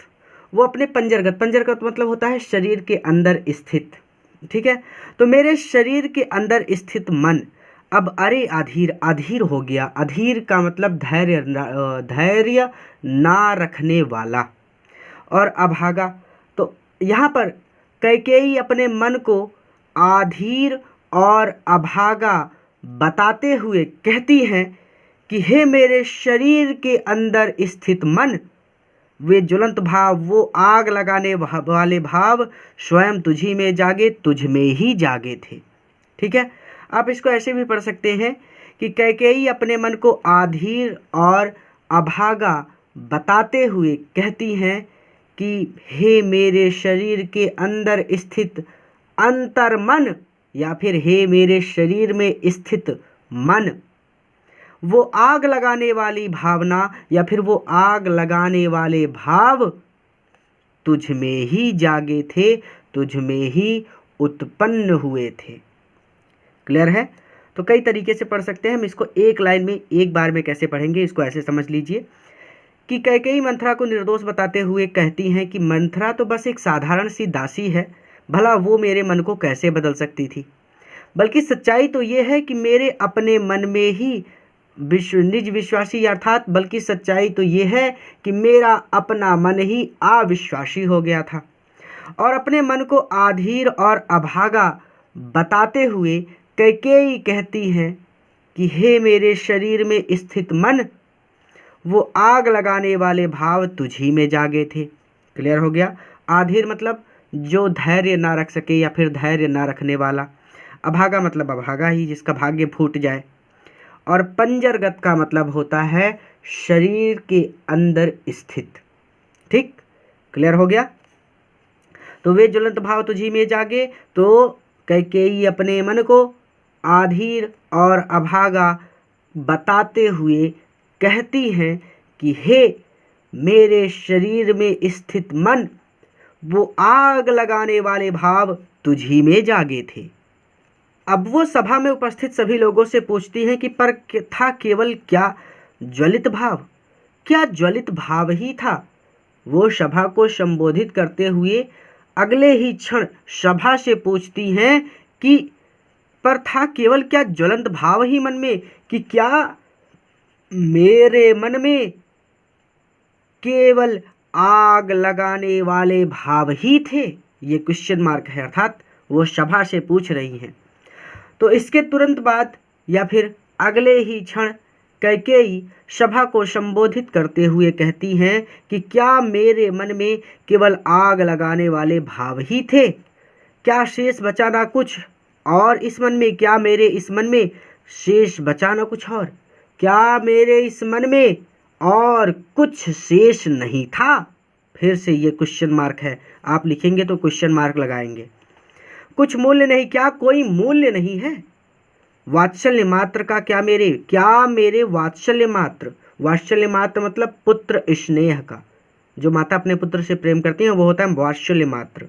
[SPEAKER 1] वो अपने पंजरगत मतलब होता है शरीर के अंदर स्थित, ठीक है। तो मेरे शरीर के अंदर स्थित मन अब अधीर हो गया। अधीर का मतलब धैर्य ना रखने वाला और अभागा। तो यहाँ पर कैकेयी अपने मन को आधीर और अभागा बताते हुए कहती हैं कि हे मेरे शरीर के अंदर स्थित मन, वे ज्वलंत भाव, वो आग लगाने वाले भाव स्वयं तुझी में जागे, तुझ में ही जागे थे। ठीक है, आप इसको ऐसे भी पढ़ सकते हैं कि कैकेयी अपने मन को आधीर और अभागा बताते हुए कहती हैं कि हे मेरे शरीर के अंदर स्थित अंतर्मन, या फिर हे मेरे शरीर में स्थित मन, वो आग लगाने वाली भावना या फिर वो आग लगाने वाले भाव तुझ में ही जागे थे, तुझ में ही उत्पन्न हुए थे। क्लियर है? तो कई तरीके से पढ़ सकते हैं हम इसको, एक लाइन में एक बार में कैसे पढ़ेंगे इसको ऐसे समझ लीजिए कि कैकेयी मंथरा को निर्दोष बताते हुए कहती हैं कि मंथरा तो बस एक साधारण सी दासी है, भला वो मेरे मन को कैसे बदल सकती थी। बल्कि सच्चाई तो ये है कि मेरे अपने मन में ही निज विश्वासी, अर्थात बल्कि सच्चाई तो ये है कि मेरा अपना मन ही अविश्वासी हो गया था। और अपने मन को आधीर और अभागा बताते हुए कैकेयी कहती हैं कि हे मेरे शरीर में स्थित मन, वो आग लगाने वाले भाव तुझी में जागे थे। क्लियर हो गया? आधीर मतलब जो धैर्य ना रख सके या फिर धैर्य ना रखने वाला, अभागा मतलब अभागा ही जिसका भाग्य फूट जाए, और पंजरगत का मतलब होता है शरीर के अंदर स्थित। ठीक, क्लियर हो गया? तो वे ज्वलंत भाव तुझी में जागे, तो कैकेयी अपने मन को आधीर और अभागा बताते हुए कहती हैं कि हे मेरे शरीर में स्थित मन, वो आग लगाने वाले भाव तुझी में जागे थे। अब वो सभा में उपस्थित सभी लोगों से पूछती हैं कि पर था केवल क्या ज्वलित भाव? क्या ज्वलित भाव ही था? वो सभा को संबोधित करते हुए अगले ही क्षण सभा से पूछती हैं कि पर था केवल क्या ज्वलंत भाव ही मन में, कि क्या मेरे मन में केवल आग लगाने वाले भाव ही थे? ये क्वेश्चन मार्क है, अर्थात वो सभा से पूछ रही हैं। तो इसके तुरंत बाद या फिर अगले ही क्षण कैकेयी सभा को संबोधित करते हुए कहती हैं कि क्या मेरे मन में केवल आग लगाने वाले भाव ही थे? क्या शेष बचा ना कुछ और इस मन में? क्या मेरे इस मन में शेष बचा ना कुछ और? क्या मेरे इस मन में और कुछ शेष नहीं था? फिर से ये क्वेश्चन मार्क है, आप लिखेंगे तो क्वेश्चन मार्क लगाएंगे। कुछ मूल्य नहीं, क्या कोई मूल्य नहीं है? वात्सल्य मात्र का क्या मेरे वात्सल्य मात्र मतलब पुत्र स्नेह का, जो माता अपने पुत्र से प्रेम करती हैं वो होता है वात्सल्य मात्र।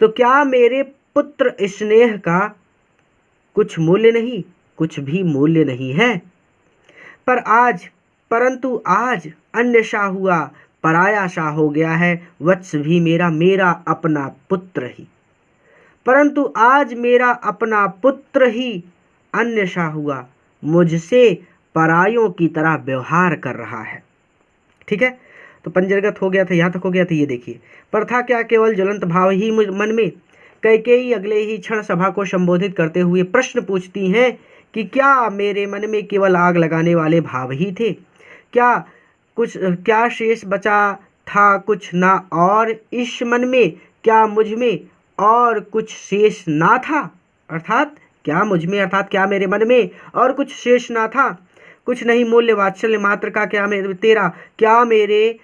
[SPEAKER 1] तो क्या मेरे पुत्र स्नेह का कुछ मूल्य नहीं? कुछ भी मूल्य नहीं है। परंतु आज अन्य सा हुआ, पराया सा हो गया है, वत्स भी मेरा अपना पुत्र ही। परंतु आज मेरा अपना पुत्र ही अन्य सा हुआ, मुझसे परायों की तरह व्यवहार कर रहा है। ठीक है, तो पंजरगत हो गया था, यहाँ तक हो गया था। ये देखिए, पर था क्या केवल ज्वलंत भाव ही मन में? कैकेयी अगले ही क्षण सभा को संबोधित करते हुए प्रश्न पूछती हैं कि क्या मेरे मन में केवल आग लगाने वाले भाव ही थे? क्या शेष बचा था कुछ ना और इस मन में? क्या मुझ में और कुछ शेष ना था? अर्थात क्या मेरे मन में और कुछ शेष ना था? कुछ नहीं, मूल्य वात्सल्य मात्र का क्या मेरे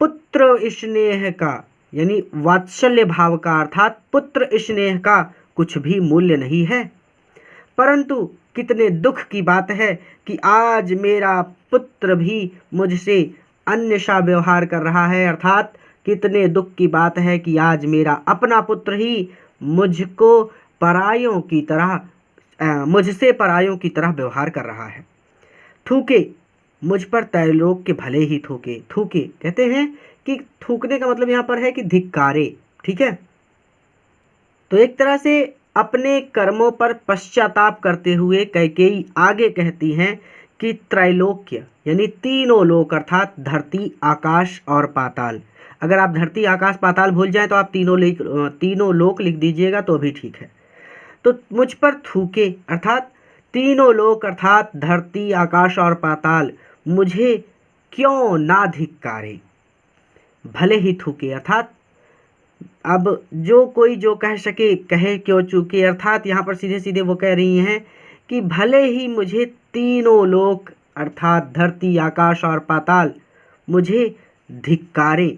[SPEAKER 1] पुत्र स्नेह का, यानी वात्सल्य भाव का अर्थात पुत्र स्नेह का कुछ भी मूल्य नहीं है। परंतु कितने दुख की बात है कि आज मेरा पुत्र भी मुझसे अन्य सा व्यवहार कर रहा है, अर्थात कितने दुख की बात है कि आज मेरा अपना पुत्र ही मुझसे परायों की तरह व्यवहार कर रहा है। थूके मुझ पर त्रैलोक के भले ही थूके। थूके कहते हैं कि थूकने का मतलब यहाँ पर है कि धिक्कारे। ठीक है, तो एक तरह से अपने कर्मों पर पश्चाताप करते हुए कैकेयी आगे कहती हैं कि त्रैलोक्य यानी तीनों लोक, अर्थात धरती, आकाश और पाताल। अगर आप धरती, आकाश, पाताल भूल जाएं तो आप तीनों लोक लिख दीजिएगा तो भी ठीक है। तो मुझ पर थूके, अर्थात तीनों लोक अर्थात धरती आकाश और पाताल मुझे क्यों ना धिक्कारे। भले ही थूके अर्थात अब जो कोई जो कह सके कहे क्यों चूके, अर्थात यहाँ पर सीधे सीधे वो कह रही हैं कि भले ही मुझे तीनों लोक अर्थात धरती आकाश और पाताल मुझे धिक्कारे।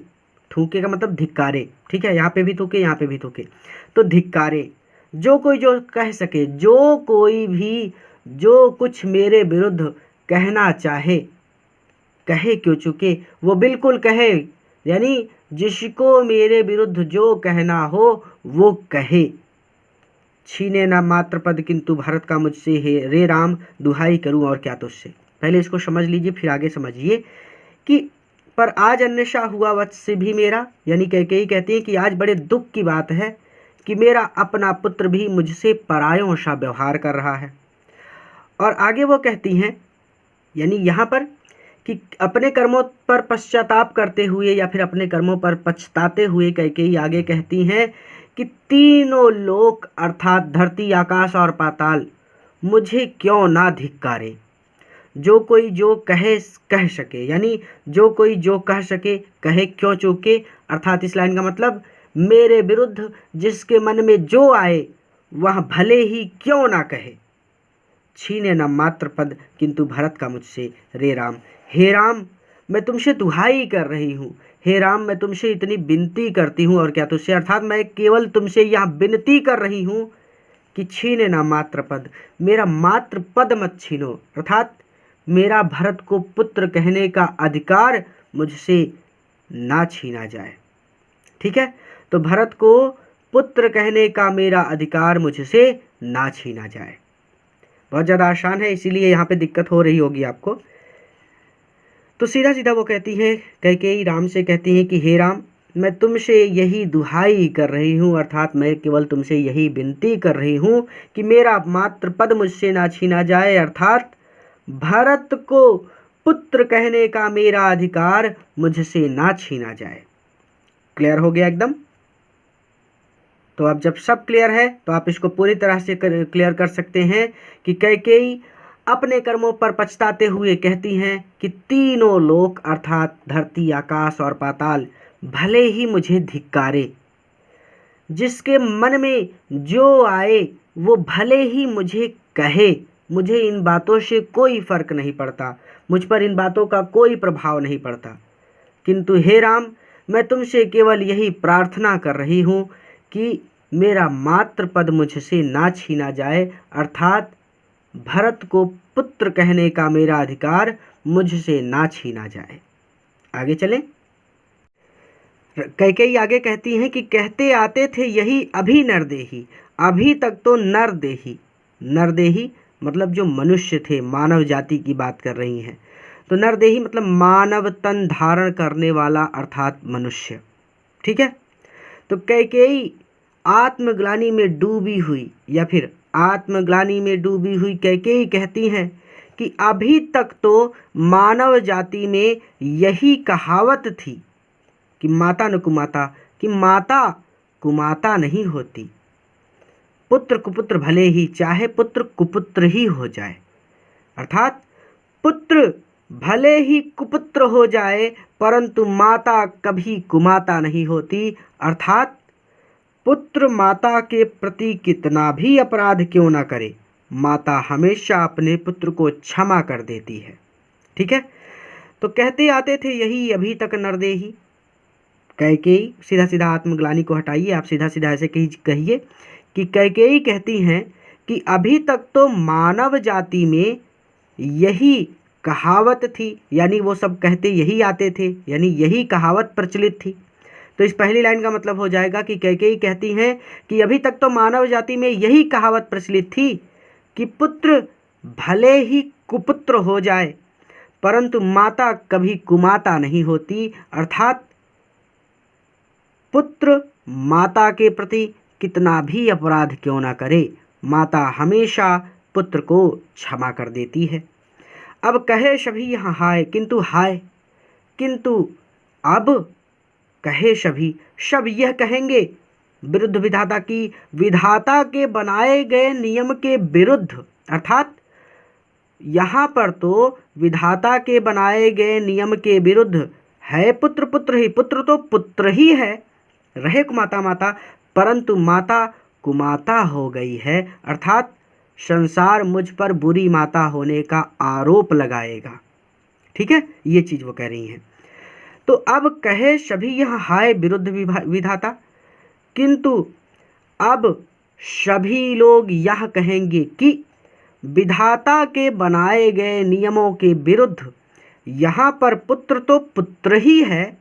[SPEAKER 1] थूके का मतलब धिक्कारे, ठीक है, यहाँ पे भी थूके यहाँ पे भी थूके, तो धिक्कारे। जो कोई जो कह सके, जो कोई भी जो कुछ मेरे विरुद्ध कहना चाहे कहे क्यों चूके, वो बिल्कुल कहे, यानी जिसको मेरे विरुद्ध जो कहना हो वो कहे। छीने ना मात्र पद किंतु भरत का मुझसे है रे राम, दुहाई करूं और क्या तुझसे। पहले इसको समझ लीजिए फिर आगे समझिए कि पर आज अन्वेषा हुआ वत्स भी मेरा, यानी कैकेयी कहती है कि आज बड़े दुख की बात है कि मेरा अपना पुत्र भी मुझसे परायों सा व्यवहार कर रहा है। और आगे वो कहती हैं, यानी यहाँ पर कि अपने कर्मों पर पश्चाताप करते हुए या फिर अपने कर्मों पर पछताते हुए कैकेयी आगे कहती हैं कि तीनों लोक अर्थात धरती आकाश और पाताल मुझे क्यों ना धिक्कारे। जो कोई जो कह सके, यानी जो कोई जो कह सके कहे क्यों चूके, अर्थात इस लाइन का मतलब मेरे विरुद्ध जिसके मन में जो आए वह भले ही क्यों ना कहे। छीने न मात्र पद किंतु भरत का मुझसे रे राम, हे राम मैं तुमसे दुहाई कर रही हूँ, हे राम मैं तुमसे इतनी विनती करती हूँ और क्या तुझसे, अर्थात मैं केवल तुमसे यह विनती कर रही हूँ कि छीने ना मात्र पद, मेरा मात्र पद मत छीनो, अर्थात मेरा भरत को पुत्र कहने का अधिकार मुझसे ना छीना जाए। ठीक है, तो भरत को पुत्र कहने का मेरा अधिकार मुझसे ना छीना जाए। बहुत ज़्यादा आसान है, इसीलिए यहाँ पे दिक्कत हो रही होगी आपको। तो सीधा सीधा वो कहती है, कैकेयी राम से कहती है कि हे राम मैं तुमसे यही दुहाई कर रही हूँ, अर्थात मैं केवल तुमसे यही विनती कर रही हूँ कि मेरा मात्र पद मुझसे ना छीना जाए, अर्थात भरत को पुत्र कहने का मेरा अधिकार मुझसे ना छीना जाए। क्लियर हो गया एकदम? तो अब जब सब क्लियर है तो आप इसको पूरी तरह से क्लियर कर सकते हैं कि कैकेयी अपने कर्मों पर पछताते हुए कहती हैं कि तीनों लोक अर्थात धरती आकाश और पाताल भले ही मुझे धिक्कारे, जिसके मन में जो आए वो भले ही मुझे कहे, मुझे इन बातों से कोई फर्क नहीं पड़ता, मुझ पर इन बातों का कोई प्रभाव नहीं पड़ता, किंतु हे राम मैं तुमसे केवल यही प्रार्थना कर रही हूँ कि मेरा मात्र पद मुझसे ना छीना जाए, अर्थात भरत को पुत्र कहने का मेरा अधिकार मुझसे ना छीना जाए। आगे चलें। कैकेयी आगे कहती हैं कि कहते आते थे यही अभी नरदेही, अभी तक तो नरदेही, नरदेही मतलब जो मनुष्य थे, मानव जाति की बात कर रही हैं, तो नरदेही मतलब मानव तन धारण करने वाला अर्थात मनुष्य। ठीक है, तो कैकेयी आत्मग्लानि में डूबी हुई या फिर आत्मग्लानि में डूबी हुई कैकेयी कहती हैं कि अभी तक तो मानव जाति में यही कहावत थी कि माता न कुमाता, कि माता कुमाता नहीं होती, पुत्र कुपुत्र भले ही, चाहे पुत्र कुपुत्र ही हो जाए, अर्थात पुत्र भले ही कुपुत्र हो जाए परंतु माता कभी कुमाता नहीं होती, अर्थात पुत्र माता के प्रति कितना भी अपराध क्यों ना करे, माता हमेशा अपने पुत्र को क्षमा कर देती है। ठीक है, तो कहते आते थे यही अभी तक नरदेही। कैकेयी सीधा सीधा आत्मग्लानि को हटाइए, आप सीधा सीधा ऐसे कहिए कि कैकेयी कहती हैं कि अभी तक तो मानव जाति में यही कहावत थी, यानी वो सब कहते यही आते थे, यानी यही कहावत प्रचलित थी। तो इस पहली लाइन का मतलब हो जाएगा कि कैकेयी कहती हैं कि अभी तक तो मानव जाति में यही कहावत प्रचलित थी कि पुत्र भले ही कुपुत्र हो जाए परंतु माता कभी कुमाता नहीं होती, अर्थात पुत्र माता के प्रति कितना भी अपराध क्यों ना करे, माता हमेशा पुत्र को क्षमा कर देती है। अब कहे सभी यहाँ हाय, किंतु अब कहे सभी, सब यह कहेंगे विरुद्ध विधाता की, विधाता के बनाए गए नियम के विरुद्ध, अर्थात यहाँ पर तो विधाता के बनाए गए नियम के विरुद्ध है पुत्र पुत्र ही, पुत्र तो पुत्र ही है, रहे कुमाता माता, परंतु माता कुमाता हो गई है, अर्थात संसार मुझ पर बुरी माता होने का आरोप लगाएगा। ठीक है, ये चीज वो कह रही हैं। तो अब कहे सभी यह हाय विरुद्ध विधाता, किंतु अब सभी लोग यह कहेंगे कि विधाता के बनाए गए नियमों के विरुद्ध यहाँ पर पुत्र तो पुत्र ही है,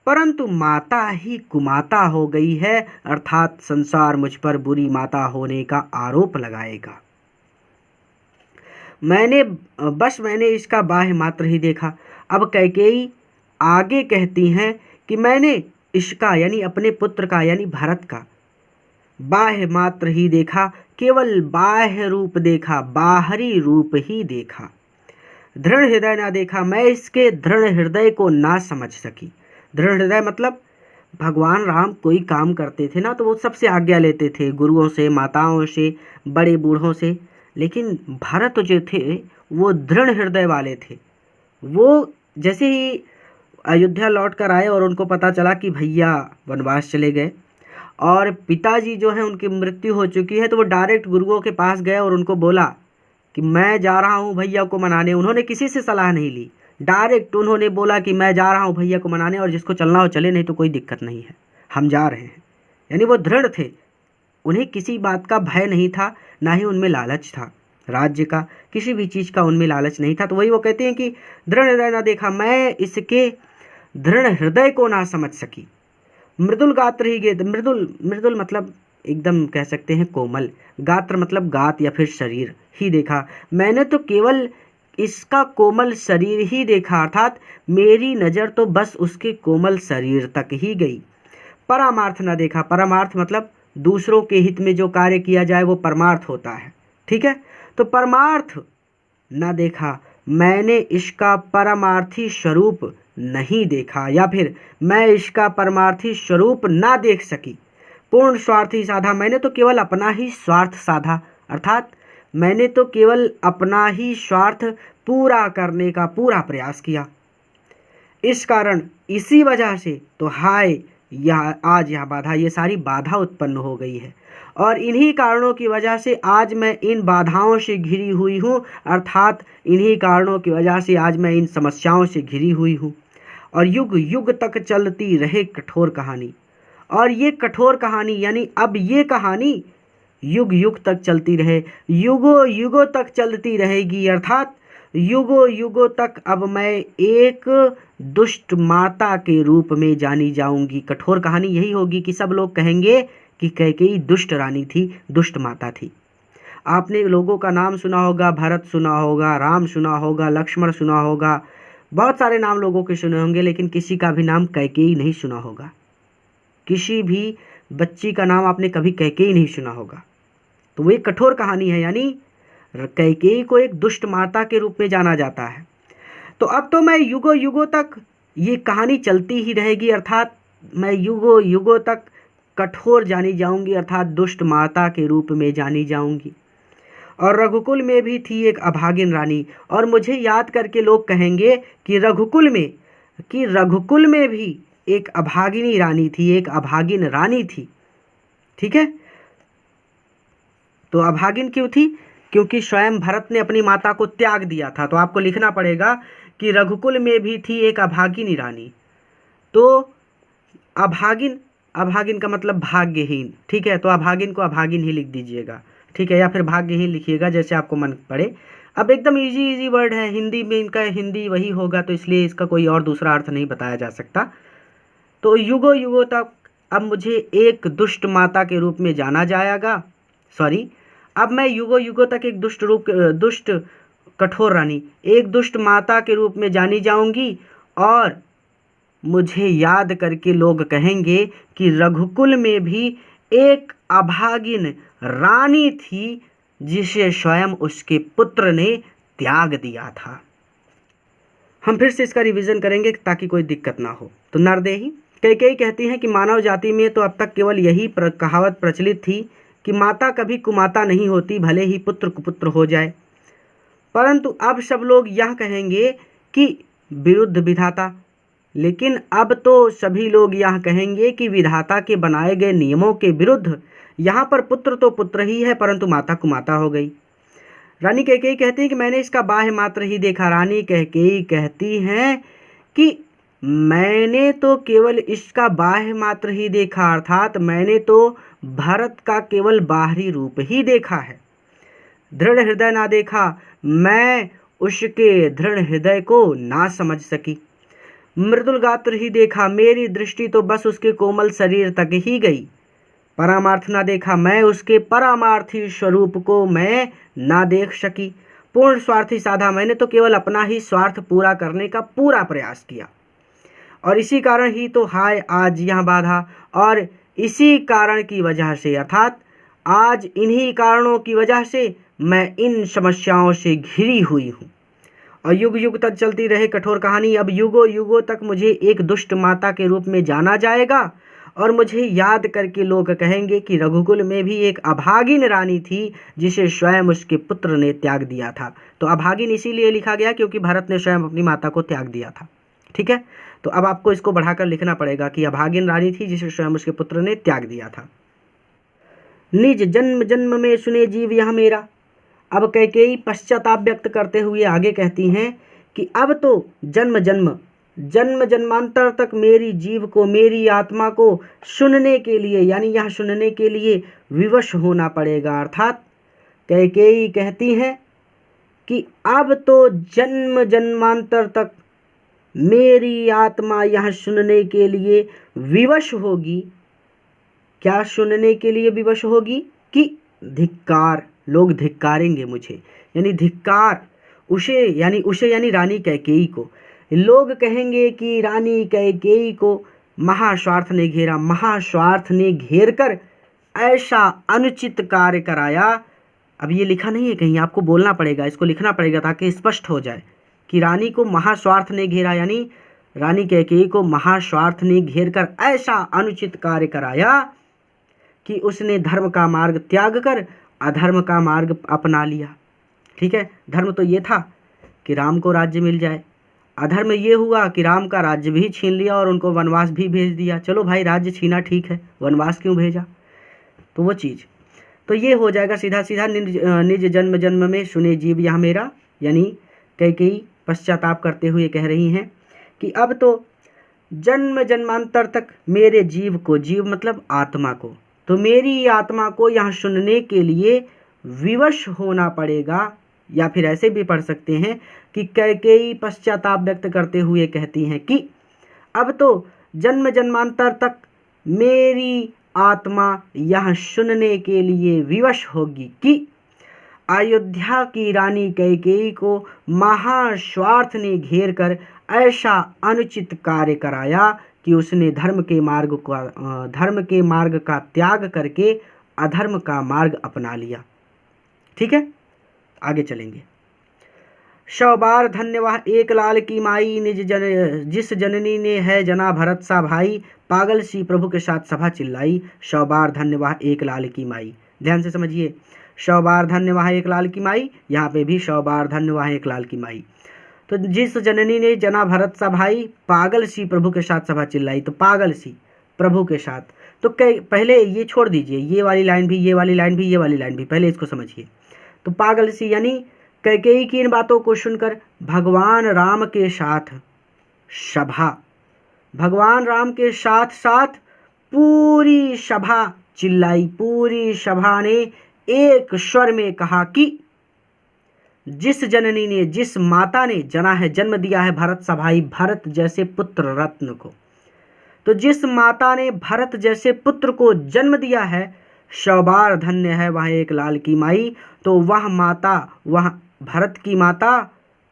[SPEAKER 1] परंतु माता ही कुमाता हो गई है, अर्थात संसार मुझ पर बुरी माता होने का आरोप लगाएगा। मैंने इसका बाह्य मात्र ही देखा। अब कैकेयी आगे कहती हैं कि मैंने इसका यानी अपने पुत्र का यानी भरत का बाह्य मात्र ही देखा, केवल बाह्य रूप देखा, बाहरी रूप ही देखा, दृढ़ हृदय ना देखा, मैं इसके दृढ़ हृदय को ना समझ सकी। दृढ़ हृदय मतलब भगवान राम कोई काम करते थे ना तो वो सबसे आज्ञा लेते थे, गुरुओं से, माताओं से, बड़े बूढ़ों से, लेकिन भरत जो थे वो दृढ़ हृदय वाले थे। वो जैसे ही अयोध्या लौट कर आए और उनको पता चला कि भैया वनवास चले गए और पिताजी जो है उनकी मृत्यु हो चुकी है, तो वो डायरेक्ट गुरुओं के पास गए और उनको बोला कि मैं जा रहा हूँ भैया को मनाने। उन्होंने किसी से सलाह नहीं ली, डायरेक्ट उन्होंने बोला कि मैं जा रहा हूँ भैया को मनाने, और जिसको चलना हो चले, नहीं तो कोई दिक्कत नहीं है, हम जा रहे हैं। यानी वो दृढ़ थे, उन्हें किसी बात का भय नहीं था, ना ही उनमें लालच था, राज्य का किसी भी चीज़ का उनमें लालच नहीं था। तो वही वो कहते हैं कि दृढ़ हृदय ना देखा, मैं इसके दृढ़ हृदय को ना समझ सकी। मृदुल गात्र ही गे, मृदुल मतलब एकदम कह सकते हैं कोमल, गात्र मतलब गात या फिर शरीर ही देखा, मैंने तो केवल इसका कोमल शरीर ही देखा, अर्थात मेरी नज़र तो बस उसके कोमल शरीर तक ही गई। परमार्थ न देखा, परमार्थ मतलब दूसरों के हित में जो कार्य किया जाए वो परमार्थ होता है। ठीक है, तो परमार्थ न देखा, मैंने इसका परमार्थी स्वरूप नहीं देखा, या फिर मैं इसका परमार्थी स्वरूप ना देख सकी। पूर्ण स्वार्थी साधा, मैंने तो केवल अपना ही स्वार्थ साधा, अर्थात मैंने तो केवल अपना ही स्वार्थ पूरा करने का पूरा प्रयास किया। इस कारण इसी वजह से तो हाय आज यह बाधा, ये सारी बाधा उत्पन्न हो गई है, और इन्हीं कारणों की वजह से आज मैं इन बाधाओं से घिरी हुई हूँ, अर्थात इन्हीं कारणों की वजह से आज मैं इन समस्याओं से घिरी हुई हूँ। और युग युग तक चलती रहे कठोर कहानी, और ये कठोर कहानी यानी अब ये कहानी युग युग तक चलती रहे, युगों युगों तक चलती रहेगी, अर्थात युगों युगों तक अब मैं एक दुष्ट माता के रूप में जानी जाऊंगी। कठोर कहानी यही होगी कि सब लोग कहेंगे कि कैकेयी दुष्ट रानी थी, दुष्ट माता थी। आपने लोगों का नाम सुना होगा, भरत सुना होगा, राम सुना होगा, लक्ष्मण सुना होगा, बहुत सारे नाम लोगों के सुने होंगे, लेकिन किसी का भी नाम कैकेयी नहीं सुना होगा। किसी भी बच्ची का नाम आपने कभी कैकेयी नहीं सुना होगा। तो वो एक कठोर कहानी है, यानी कैकेयी को एक दुष्ट माता के रूप में जाना जाता है। तो अब तो मैं युगों युगों तक ये कहानी चलती ही रहेगी, अर्थात मैं युगों युगों तक कठोर जानी जाऊंगी, अर्थात दुष्ट माता के रूप में जानी जाऊंगी। और रघुकुल में भी थी एक अभागिन रानी, और मुझे याद करके लोग कहेंगे कि रघुकुल में भी एक अभागिनी रानी थी, एक अभागिन रानी थी। ठीक है, तो अभागिन क्यों थी? क्योंकि स्वयं भरत ने अपनी माता को त्याग दिया था। तो आपको लिखना पड़ेगा कि रघुकुल में भी थी एक अभागिनी रानी। तो अभागिन का मतलब भाग्यहीन। ठीक है, तो अभागिन को अभागिन ही लिख दीजिएगा, ठीक है, या फिर भाग्यहीन लिखिएगा, जैसे आपको मन पड़े। अब एकदम इजी वर्ड है, हिंदी में इनका हिंदी वही होगा, तो इसलिए इसका कोई और दूसरा अर्थ नहीं बताया जा सकता। तो युगों युगों तक अब मुझे एक दुष्ट माता के रूप में जाना जाएगा, अब मैं युगों युगों तक एक दुष्ट कठोर रानी, एक दुष्ट माता के रूप में जानी जाऊंगी, और मुझे याद करके लोग कहेंगे कि रघुकुल में भी एक अभागिन रानी थी जिसे स्वयं उसके पुत्र ने त्याग दिया था। हम फिर से इसका रिवीजन करेंगे ताकि कोई दिक्कत ना हो। तो नरदेही कैकेयी कहती हैं कि मानव जाति में तो अब तक केवल यही कहावत प्रचलित थी कि माता कभी कुमाता नहीं होती, भले ही पुत्र कुपुत्र हो जाए, परंतु अब सब लोग यह कहेंगे कि विरुद्ध विधाता। लेकिन अब तो सभी लोग यह कहेंगे कि विधाता के बनाए गए नियमों के विरुद्ध यहाँ पर पुत्र तो पुत्र ही है, परंतु माता कुमाता हो गई। रानी कैकेयी कहती है कि मैंने इसका बाह्य मात्र ही देखा। रानी कैकेयी कहती हैं कि मैंने तो केवल इसका बाह्य मात्र ही देखा, अर्थात मैंने तो भरत का केवल बाहरी रूप ही देखा है, दृढ़ हृदय ना देखा। मैं उसके दृढ़ हृदय को ना समझ सकी। मृदुल गात्र ही देखा, मेरी दृष्टि तो बस उसके कोमल शरीर तक ही गई। परमार्थ ना देखा, मैं उसके परमार्थी स्वरूप को मैं ना देख सकी। पूर्ण स्वार्थी साधा, मैंने तो केवल अपना ही स्वार्थ पूरा करने का पूरा प्रयास किया, और इसी कारण ही तो हाय आज यह बाधा, और इसी कारण की वजह से, अर्थात आज इन्हीं कारणों की वजह से मैं इन समस्याओं से घिरी हुई हूँ। और युग युग तक चलती रहे कठोर कहानी। अब युगों युगों तक मुझे एक दुष्ट माता के रूप में जाना जाएगा, और मुझे याद करके लोग कहेंगे कि रघुकुल में भी एक अभागिन रानी थी जिसे स्वयं उसके पुत्र ने त्याग दिया था। तो अभागिन इसीलिए लिखा गया क्योंकि भरत ने स्वयं अपनी माता को त्याग दिया था। ठीक है, तो अब आपको इसको बढ़ाकर लिखना पड़ेगा कि अभागिन रानी थी जिसे स्वयं उसके पुत्र ने त्याग दिया था। निज जन्म जन्म में सुने जीव यह मेरा। अब कैकेयी पश्चाताप व्यक्त करते हुए आगे कहती हैं कि अब तो जन्म जन्मांतर तक मेरी जीव को, मेरी आत्मा को सुनने के लिए, यानी यह सुनने के लिए विवश होना पड़ेगा। अर्थात कैकेयी कहती हैं कि अब तो जन्म जन्मांतर तक मेरी आत्मा यह सुनने के लिए विवश होगी। क्या सुनने के लिए विवश होगी? कि धिक्कार, लोग धिक्कारेंगे मुझे, यानी धिक्कार उसे यानी रानी कैकेयी को। लोग कहेंगे कि रानी कैकेयी को महास्वार्थ ने घेरा, महास्वार्थ ने घेर कर ऐसा अनुचित कार्य कराया। अब ये लिखा नहीं है कहीं, आपको बोलना पड़ेगा, इसको लिखना पड़ेगा ताकि स्पष्ट हो जाए कि रानी को महास्वार्थ ने घेरा, यानी रानी कैकेयी को महास्वार्थ ने घेर कर ऐसा अनुचित कार्य कराया कि उसने धर्म का मार्ग त्याग कर अधर्म का मार्ग अपना लिया। ठीक है, धर्म तो ये था कि राम को राज्य मिल जाए, अधर्म ये हुआ कि राम का राज्य भी छीन लिया और उनको वनवास भी भेज दिया। चलो भाई, राज्य छीना ठीक है, वनवास क्यों भेजा? तो वो चीज़ तो ये हो जाएगा सीधा सीधा निज जन्म जन्म में सुने जीव यह मेरा, यानी कैकेयी पश्चाताप करते हुए कह रही हैं कि अब तो जन्म जन्मांतर तक मेरे जीव को, जीव मतलब आत्मा को, तो मेरी आत्मा को यहाँ सुनने के लिए विवश होना पड़ेगा। या फिर ऐसे भी पढ़ सकते हैं कि कैकेयी पश्चाताप व्यक्त करते हुए कहती हैं कि अब तो जन्म जन्मांतर तक मेरी आत्मा यह सुनने के लिए विवश होगी कि अयोध्या की रानी कैकेयी को महास्वार्थ ने घेर कर ऐसा अनुचित कार्य कराया कि उसने धर्म के मार्ग का त्याग करके अधर्म का मार्ग अपना लिया। ठीक है, आगे चलेंगे। 100 बार धन्य वह एक लाल की माई, जिस जननी ने है जना भरत सा भाई, पागल सी प्रभु के साथ सभा चिल्लाई। 100 बार धन्य वह एक लाल की माई, ध्यान से समझिए। 100 बार धन्य वह एक लाल की माई, यहाँ पे भी 100 बार धन्य वह एक लाल की माई। तो जिस जननी ने जना भरत सा भाई, पागल सी प्रभु के साथ सभा चिल्लाई, तो पागल सी प्रभु के साथ, तो पहले ये छोड़ दीजिए, ये वाली लाइन भी, ये वाली लाइन भी, ये वाली लाइन भी, पहले इसको समझिए। तो पागल सी यानी कैकेयी की इन बातों को सुनकर भगवान राम के साथ सभा, भगवान राम के साथ साथ पूरी सभा चिल्लाई। पूरी सभा ने एक स्वर में कहा कि जिस जननी ने, जिस माता ने जना है, जन्म दिया है भरत सा भाई, भरत जैसे पुत्र रत्न को, तो जिस माता ने भरत जैसे पुत्र को जन्म दिया है, 100 बार धन्य है वह एक लाल की माई। तो वह माता, वह भरत की माता,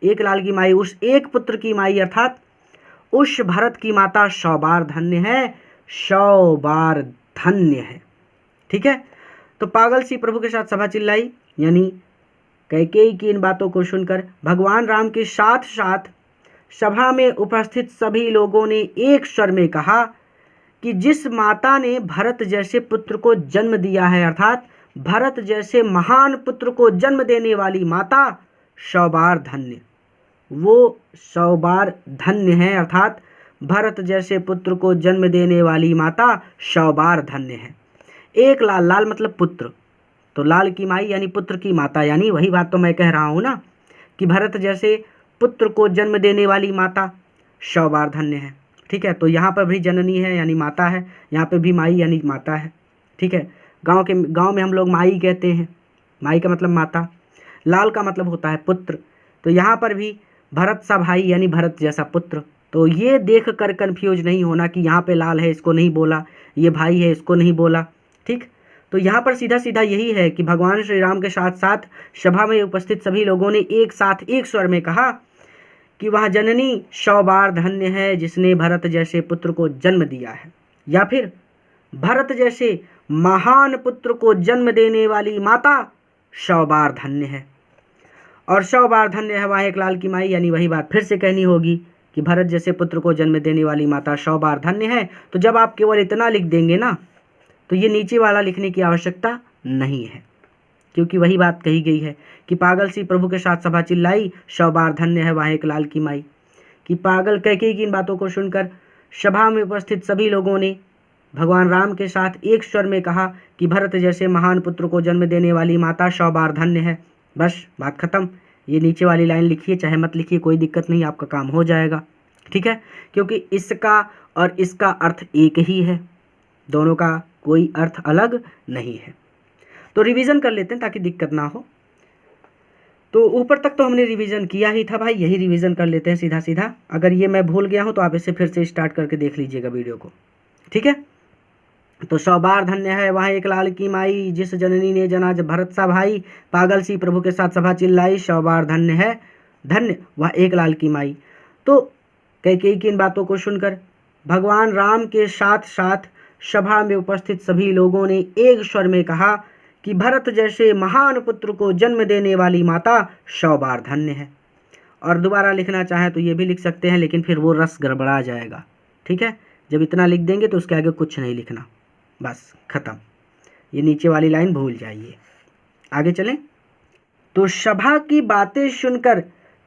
[SPEAKER 1] एक लाल की माई, उस एक पुत्र की माई, अर्थात उस भरत की माता 100 बार धन्य है, 100 बार धन्य है। ठीक है, तो पागल सी प्रभु के साथ सभा चिल्लाई, यानी कैकेयी की इन बातों को सुनकर भगवान राम के साथ साथ सभा में उपस्थित सभी लोगों ने एक स्वर में कहा कि जिस माता ने भरत जैसे पुत्र को जन्म दिया है, अर्थात भरत जैसे महान पुत्र को जन्म देने वाली माता 100 बार धन्य, वो 100 बार धन्य है। अर्थात भरत जैसे पुत्र को जन्म देने वाली माता 100 बार धन्य है। एक लाल, लाल मतलब पुत्र, तो लाल की माई यानी पुत्र की माता, यानी वही बात तो मैं कह रहा हूँ ना कि भरत जैसे पुत्र को जन्म देने वाली माता 100 बार धन्य है। ठीक है, तो यहाँ पर भी जननी है यानी माता है, यहाँ पे भी माई यानी माता है। ठीक है, गांव में हम लोग माई कहते हैं, माई का मतलब माता, लाल का मतलब होता है पुत्र, तो यहाँ पर भी भरत सा भाई यानी भरत जैसा पुत्र। तो ये देख कर कन्फ्यूज नहीं होना कि यहाँ पे लाल है इसको नहीं बोला, ये भाई है इसको नहीं बोला। ठीक, तो यहाँ पर सीधा सीधा यही है कि भगवान श्री राम के साथ साथ सभा में उपस्थित सभी लोगों ने एक साथ एक स्वर में कहा कि वह जननी 100 बार धन्य है जिसने भरत जैसे पुत्र को जन्म दिया है, या फिर भरत जैसे महान पुत्र को जन्म देने वाली माता 100 बार धन्य है। और 100 बार धन्य है वहाँ एक लाल की माई, यानी वही बात फिर से कहनी होगी कि भरत जैसे पुत्र को जन्म देने वाली माता 100 बार धन्य है। तो जब आप केवल इतना लिख देंगे ना, तो ये नीचे वाला लिखने की आवश्यकता नहीं है, क्योंकि वही बात कही गई है कि पागल सी प्रभु के साथ सभा चिल्लाई, 100 बार धन्य है वहाँ एक लाल की माई। कि पागल कैकेयी की इन बातों को सुनकर सभा में उपस्थित सभी लोगों ने भगवान राम के साथ एक स्वर में कहा कि भरत जैसे महान पुत्र को जन्म देने वाली माता 100 बार धन्य है। बस बात खत्म। ये नीचे वाली लाइन लिखिए चाहे मत लिखिए, कोई दिक्कत नहीं, आपका काम हो जाएगा। ठीक है, क्योंकि इसका और इसका अर्थ एक ही है, दोनों का कोई अर्थ अलग नहीं है। तो रिवीजन कर लेते हैं ताकि दिक्कत ना हो। तो ऊपर तक तो हमने रिवीजन किया ही था भाई, यही रिवीजन कर लेते हैं सीधा सीधा। अगर ये मैं भूल गया हूँ तो आप इसे फिर से स्टार्ट करके देख लीजिएगा वीडियो को। ठीक है, तो 100 बार धन्य है वहाँ एक लाल की माई जिस जननी ने जना भरत सा भाई, पागल सी प्रभु के साथ सभा चिल्लाई, 100 बार धन्य है धन्य वह एक लाल की माई। तो कैकेयी की इन बातों को सुनकर भगवान राम के साथ साथ सभा में उपस्थित सभी लोगों ने एक स्वर में कहा कि भरत जैसे महान पुत्र को जन्म देने वाली माता 100 बार धन्य है। और दोबारा लिखना चाहें तो ये भी लिख सकते हैं, लेकिन फिर वो रस गड़बड़ा जाएगा। ठीक है, जब इतना लिख देंगे तो उसके आगे कुछ नहीं लिखना, बस खत्म। ये नीचे वाली लाइन भूल जाइए। आगे चलें। तो सभा की बातें सुनकर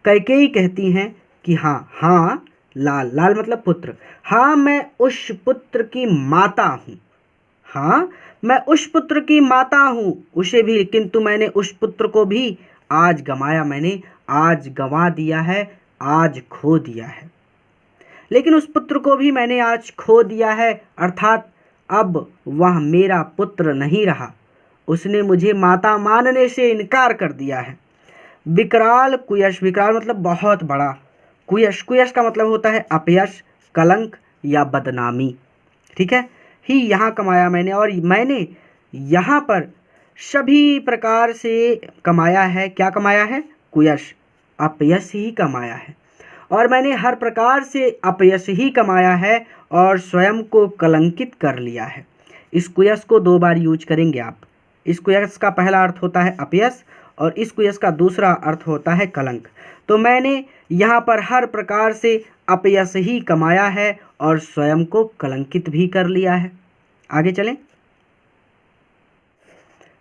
[SPEAKER 1] कैकेयी कहती हैं कि हाँ, लाल, लाल मतलब पुत्र, हाँ मैं उस पुत्र की माता हूँ, हाँ मैं उस पुत्र की माता हूँ, उसे भी, किंतु मैंने उस पुत्र को भी आज गंवाया, मैंने आज गंवा दिया है, आज खो दिया है। लेकिन उस पुत्र को भी मैंने आज खो दिया है, अर्थात अब वह मेरा पुत्र नहीं रहा, उसने मुझे माता मानने से इनकार कर दिया है। विकराल कुयश, विकराल मतलब बहुत बड़ा, कुयश, कुयश का मतलब होता है अपयश, कलंक या बदनामी। ठीक है, ही यहाँ कमाया मैंने, और मैंने यहाँ पर सभी प्रकार से कमाया है। क्या कमाया है? कुयश, अपयश ही कमाया है, और मैंने हर प्रकार से अपयश ही कमाया है और स्वयं को कलंकित कर लिया है। इस कुयश को 2 बार यूज करेंगे आप। इस कुयश का पहला अर्थ होता है अपयश और इस कुयश का दूसरा अर्थ होता है कलंक। तो मैंने यहाँ पर हर प्रकार से अपयश ही कमाया है और स्वयं को कलंकित भी कर लिया है। आगे चलें।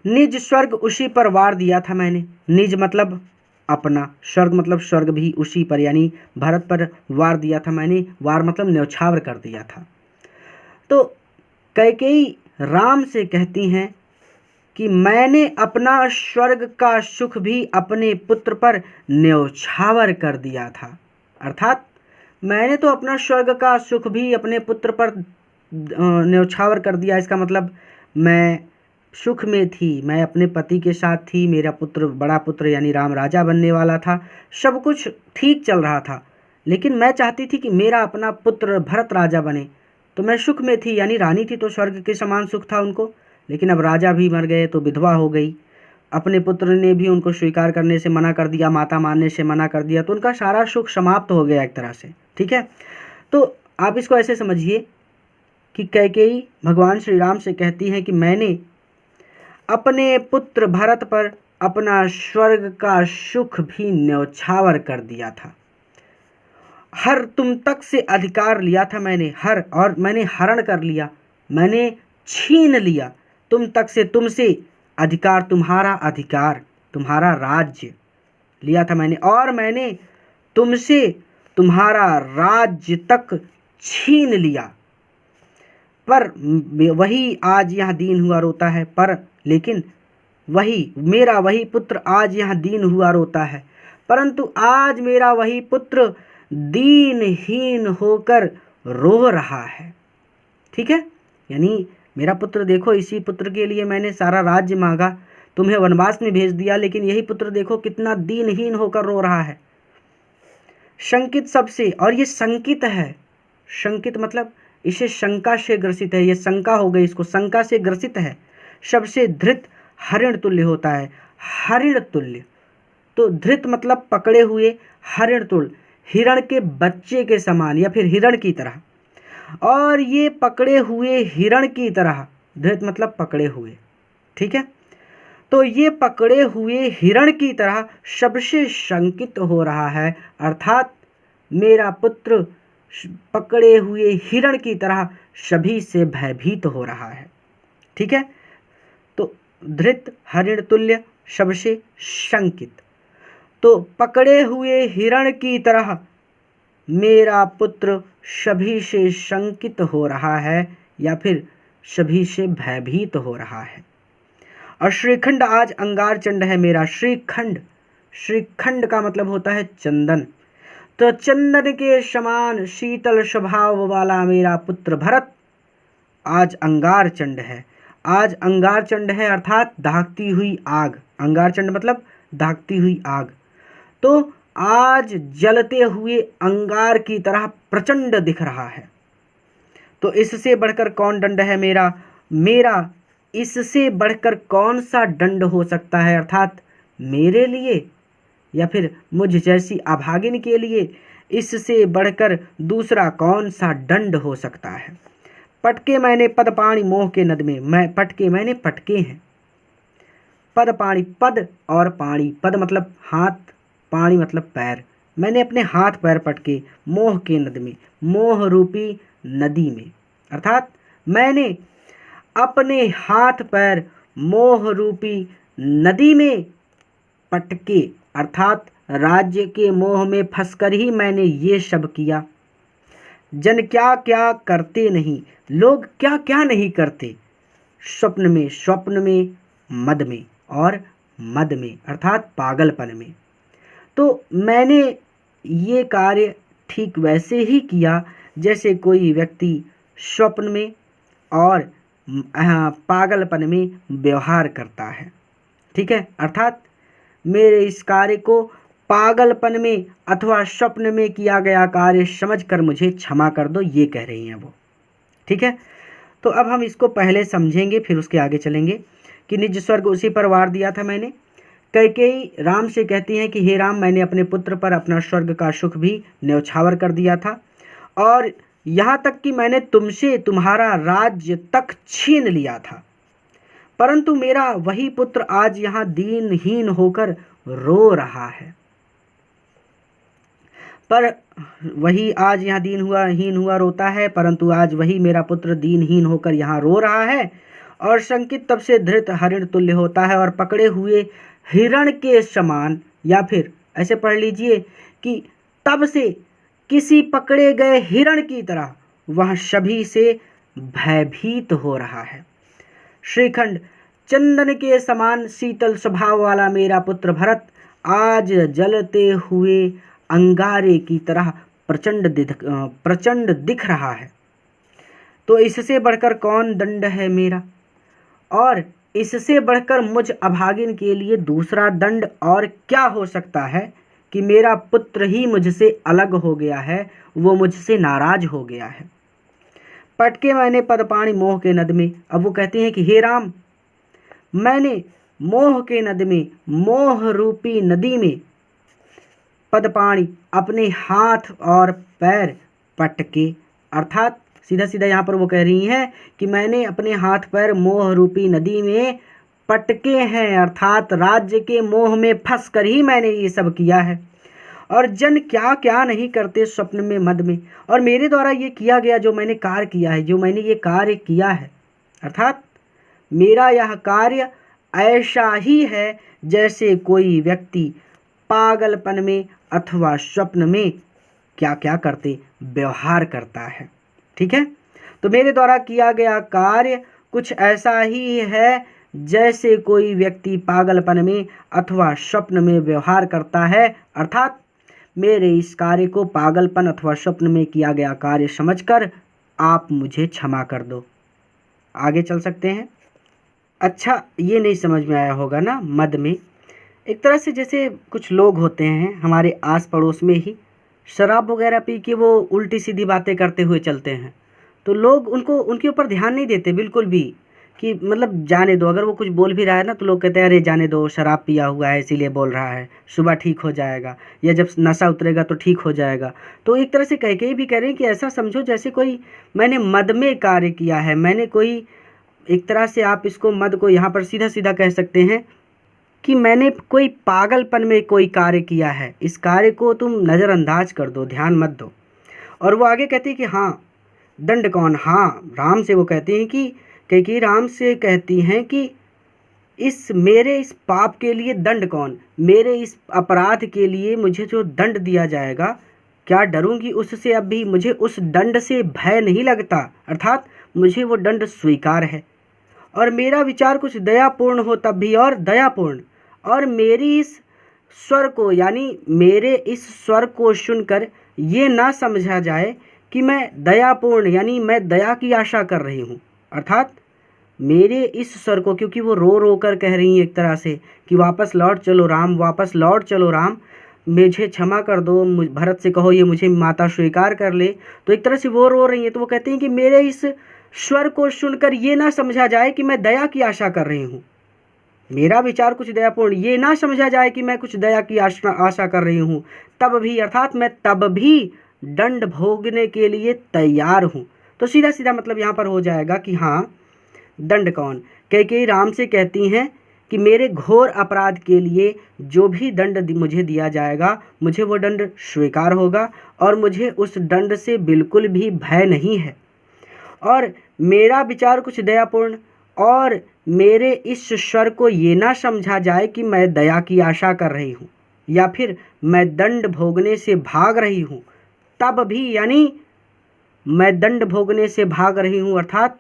[SPEAKER 1] निज स्वर्ग उसी पर वार दिया था मैंने, निज मतलब अपना, स्वर्ग मतलब स्वर्ग भी उसी पर यानी भरत पर वार दिया था मैंने, वार मतलब न्यौछावर कर दिया था। तो कैकेयी राम से कहती हैं कि मैंने अपना स्वर्ग का सुख भी अपने पुत्र पर न्यौछावर कर दिया था, अर्थात मैंने तो अपना स्वर्ग का सुख भी अपने पुत्र पर न्यौछावर कर दिया। इसका मतलब मैं सुख में थी, मैं अपने पति के साथ थी, मेरा पुत्र, बड़ा पुत्र यानी राम राजा बनने वाला था, सब कुछ ठीक चल रहा था, लेकिन मैं चाहती थी कि मेरा अपना पुत्र भरत राजा बने। तो मैं सुख में थी, यानी रानी थी तो स्वर्ग के समान सुख था उनको, लेकिन अब राजा भी मर गए तो विधवा हो गई, अपने पुत्र ने भी उनको स्वीकार करने से मना कर दिया, माता मानने से मना कर दिया, तो उनका सारा सुख समाप्त हो गया एक तरह से। ठीक है, तो आप इसको ऐसे समझिए कि कैकेयी भगवान श्री राम से कहती है कि मैंने अपने पुत्र भरत पर अपना स्वर्ग का सुख भी न्यौछावर कर दिया था। हर तुम तक से अधिकार लिया था मैंने, हर और मैंने हरण कर लिया, मैंने छीन लिया तुम तक से, तुमसे अधिकार, तुम्हारा राज्य लिया था मैंने, और मैंने तुमसे तुम्हारा राज्य तक छीन लिया। पर वही आज यहाँ दीन हुआ रोता है, पर लेकिन वही पुत्र आज यहाँ दीन हुआ रोता है, परंतु आज मेरा वही पुत्र दीनहीन होकर रो रहा है। ठीक है, यानी मेरा पुत्र देखो, इसी पुत्र के लिए मैंने सारा राज्य मांगा, तुम्हें वनवास में भेज दिया, लेकिन यही पुत्र देखो कितना दीनहीन होकर रो रहा है। शंकित सबसे, और ये शंकित है, शंकित मतलब इसे शंका से ग्रसित है, ये शंका हो गई, इसको शंका से ग्रसित है। सबसे धृत हरिण तुल्य होता है, हरिण तुल्य, तो धृत मतलब पकड़े हुए, हरिण तुल्य हिरण के बच्चे के समान या फिर हिरण की तरह, और ये पकड़े हुए हिरण की तरह, धृत मतलब पकड़े हुए। ठीक है, तो ये पकड़े हुए हिरण की तरह सबसे शंकित हो रहा है, अर्थात मेरा पुत्र पकड़े हुए हिरण की तरह सभी से भयभीत हो रहा है। ठीक है, तो धृत हरिण तुल्य सबसे शंकित, तो पकड़े हुए हिरण की तरह मेरा पुत्र सभी से शंकित हो रहा है या फिर सभी से भयभीत हो रहा है। और श्रीखंड आज अंगारचंड है मेरा, श्रीखंड, श्रीखंड का मतलब होता है चंदन, तो चंदन के समान शीतल स्वभाव वाला मेरा पुत्र भरत आज अंगारचंड है। आज अंगारचंड है अर्थात दाहती हुई आग, अंगारचंड मतलब दाहती हुई आग, तो आज जलते हुए अंगार की तरह प्रचंड दिख रहा है। तो इससे बढ़कर कौन दंड है मेरा, मेरा इससे बढ़कर कौन सा दंड हो सकता है, अर्थात मेरे लिए या फिर मुझ जैसी अभागिन के लिए इससे बढ़कर दूसरा कौन सा दंड हो सकता है। पटके मैंने पद पाणी मोह के नद में, मैं पटके मैंने पटके हैं, पद पाणी, पद और पाणी, पद मतलब हाथ, पाणी मतलब पैर, मैंने अपने हाथ पैर पटके मोह के नद में, मोह रूपी नदी में, अर्थात मैंने अपने हाथ पैर मोह रूपी नदी में पटके, अर्थात राज्य के मोह में फंसकर ही मैंने ये सब किया। जन क्या क्या करते नहीं, लोग क्या क्या नहीं करते, स्वप्न में, मद में और मद में अर्थात पागलपन में। तो मैंने ये कार्य ठीक वैसे ही किया जैसे कोई व्यक्ति स्वप्न में और पागलपन में व्यवहार करता है। ठीक है, अर्थात मेरे इस कार्य को पागलपन में अथवा स्वप्न में किया गया कार्य समझकर मुझे क्षमा कर दो, ये कह रही हैं वो। ठीक है, तो अब हम इसको पहले समझेंगे फिर उसके आगे चलेंगे कि निज स्वर्ग उसी पर वार दिया था मैंने। कैकेयी राम से कहती हैं कि हे राम, मैंने अपने पुत्र पर अपना स्वर्ग का सुख भी न्यौछावर कर दिया था, और यहाँ तक कि मैंने तुमसे तुम्हारा राज्य तक छीन लिया था, परंतु मेरा वही पुत्र आज यहाँ दीनहीन होकर रो रहा है। पर वही आज यहाँ हीन हुआ रोता है, परंतु आज वही मेरा पुत्र दीनहीन होकर यहाँ रो रहा है। और शंकित तब से धृत हरिण तुल्य होता है, और पकड़े हुए हिरण के समान, या फिर ऐसे पढ़ लीजिए कि तब से किसी पकड़े गए हिरण की तरह वह सभी से भयभीत हो रहा है। श्रीखंड चंदन के समान शीतल स्वभाव वाला मेरा पुत्र भरत आज जलते हुए अंगारे की तरह प्रचंड दिख रहा है। तो इससे बढ़कर कौन दंड है मेरा, और इससे बढ़कर मुझ अभागिन के लिए दूसरा दंड और क्या हो सकता है कि मेरा पुत्र ही मुझसे अलग हो गया है, वो मुझसे नाराज हो गया है। पटके मैंने पदपाणी मोह के नद में, अब वो कहते हैं कि हे राम, मैंने मोह के नद में, मोह रूपी नदी में पदपाणी अपने हाथ और पैर पटके, अर्थात सीधा सीधा यहाँ पर वो कह रही हैं कि मैंने अपने हाथ पैर मोह रूपी नदी में पटके हैं, अर्थात राज्य के मोह में फंस कर ही मैंने ये सब किया है। और जन क्या क्या नहीं करते स्वप्न में मद में। और मेरे द्वारा ये किया गया जो मैंने कार्य किया है, जो मैंने ये कार्य किया है, अर्थात मेरा यह कार्य ऐसा ही है जैसे कोई व्यक्ति पागलपन में अथवा स्वप्न में क्या क्या करते व्यवहार करता है। ठीक है, तो मेरे द्वारा किया गया कार्य कुछ ऐसा ही है जैसे कोई व्यक्ति पागलपन में अथवा स्वप्न में व्यवहार करता है, अर्थात मेरे इस कार्य को पागलपन अथवा स्वप्न में किया गया कार्य समझकर आप मुझे क्षमा कर दो। आगे चल सकते हैं। अच्छा, ये नहीं समझ में आया होगा ना, मद में एक तरह से जैसे कुछ लोग होते हैं हमारे आस पड़ोस में ही, शराब वगैरह पी के वो उल्टी सीधी बातें करते हुए चलते हैं, तो लोग उनके ऊपर ध्यान नहीं देते बिल्कुल भी, कि मतलब जाने दो, अगर वो कुछ बोल भी रहा है ना तो लोग कहते हैं अरे जाने दो, शराब पिया हुआ है इसीलिए बोल रहा है, सुबह ठीक हो जाएगा, या जब नशा उतरेगा तो ठीक हो जाएगा। तो एक तरह से कह के भी कह रहे हैं कि ऐसा समझो जैसे कोई मैंने मद में कार्य किया है, मैंने कोई, एक तरह से आप इसको मद को यहाँ पर सीधा सीधा कह सकते हैं कि मैंने कोई पागलपन में कोई कार्य किया है, इस कार्य को तुम नज़रअंदाज कर दो, ध्यान मत दो। और वो आगे कहती है कि हाँ दंड कौन, हाँ राम से वो कहती हैं कि कैकेयी राम से कहती हैं कि मेरे इस पाप के लिए दंड कौन, मेरे इस अपराध के लिए मुझे जो दंड दिया जाएगा, क्या डरूंगी उससे, अब भी मुझे उस दंड से भय नहीं लगता, अर्थात मुझे वो दंड स्वीकार है। और मेरा विचार कुछ दयापूर्ण हो तब भी, और दयापूर्ण, और मेरी इस स्वर को, यानी मेरे इस स्वर को सुनकर ये ना समझा जाए कि मैं दयापूर्ण, यानी मैं दया की आशा कर रही हूँ, अर्थात मेरे इस स्वर को, क्योंकि वो रो रो कर कह रही हैं एक तरह से कि वापस लौट चलो राम, वापस लौट चलो राम, मुझे क्षमा कर दो, भरत से कहो ये मुझे माता स्वीकार कर ले। तो एक तरह से वो रो रही हैं, तो वो कहती हैं कि मेरे इस स्वर को सुनकर ये ना समझा जाए कि मैं दया की आशा कर रही हूँ, मेरा विचार कुछ दयापूर्ण, ये ना समझा जाए कि मैं कुछ दया की आशा कर रही हूँ, तब भी, अर्थात मैं तब भी दंड भोगने के लिए तैयार हूँ। तो सीधा सीधा मतलब यहाँ पर हो जाएगा कि हाँ दंड कौन, कैकेयी राम से कहती हैं कि मेरे घोर अपराध के लिए जो भी दंड मुझे दिया जाएगा, मुझे वो दंड स्वीकार होगा, और मुझे उस दंड से बिल्कुल भी भय नहीं है। और मेरा विचार कुछ दयापूर्ण, और मेरे इस स्वर को ये ना समझा जाए कि मैं दया की आशा कर रही हूँ या फिर मैं दंड भोगने से भाग रही हूँ, तब भी, यानी मैं दंड भोगने से भाग रही हूँ, अर्थात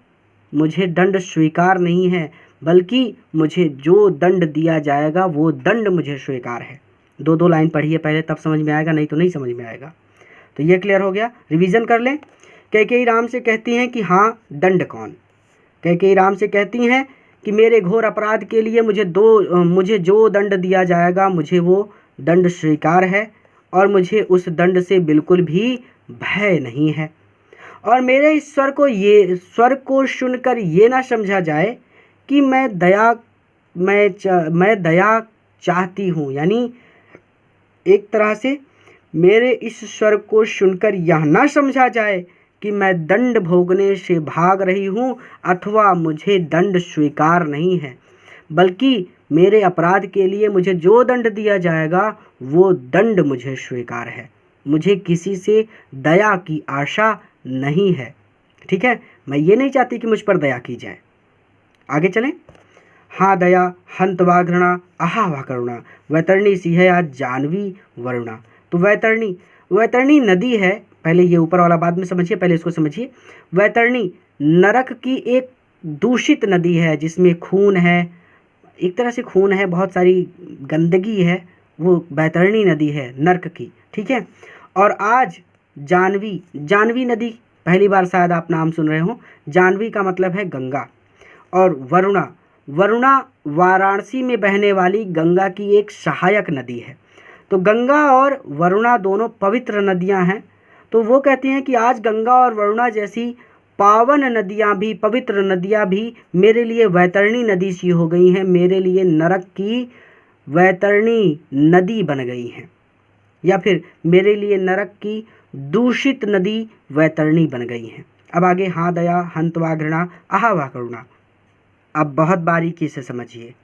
[SPEAKER 1] मुझे दंड स्वीकार नहीं है, बल्कि मुझे जो दंड दिया जाएगा वो दंड मुझे स्वीकार है। दो दो लाइन पढ़िए पहले, तब समझ में आएगा, नहीं तो नहीं समझ में आएगा। तो ये क्लियर हो गया, रिवीजन कर लें। कैकेयी राम से कहती हैं कि हाँ दंड कौन, कैकेयी राम से कहती हैं कि मेरे घोर अपराध के लिए मुझे जो दंड दिया जाएगा, मुझे वो दंड स्वीकार है, और मुझे उस दंड से बिल्कुल भी भय नहीं है। और मेरे इस स्वर को सुनकर ये ना समझा जाए कि मैं दया चाहती हूँ, यानी एक तरह से मेरे इस स्वर को सुनकर यह ना समझा जाए कि मैं दंड भोगने से भाग रही हूँ अथवा मुझे दंड स्वीकार नहीं है, बल्कि मेरे अपराध के लिए मुझे जो दंड दिया जाएगा वो दंड मुझे स्वीकार है, मुझे किसी से दया की आशा नहीं है। ठीक है, मैं ये नहीं चाहती कि मुझ पर दया की जाए। आगे चलें। हाँ दया हंत वा घृणा आहा वा करुणा, वैतरणी सी है आज जानवी वरुणा। तो वैतरणी नदी है, पहले ये ऊपर वाला बाद में समझिए, पहले इसको समझिए। वैतरणी नरक की एक दूषित नदी है जिसमें खून है, एक तरह से खून है, बहुत सारी गंदगी है, वो वैतरणी नदी है नरक की। ठीक है, और आज जानवी नदी, पहली बार शायद आप नाम सुन रहे हो, जानवी का मतलब है गंगा। और वरुणा वाराणसी में बहने वाली गंगा की एक सहायक नदी है। तो गंगा और वरुणा दोनों पवित्र नदियां हैं। तो वो कहती हैं कि आज गंगा और वरुणा जैसी पावन नदियां भी, पवित्र नदियां भी मेरे लिए वैतरणी नदी सी हो गई हैं, मेरे लिए नरक की वैतरणी नदी बन गई हैं, या फिर मेरे लिए नरक की दूषित नदी वैतरणी बन गई हैं। अब आगे हाँ दया हंत वा घृणा आहा वा करुणा। अब बहुत बारीकी से समझिए।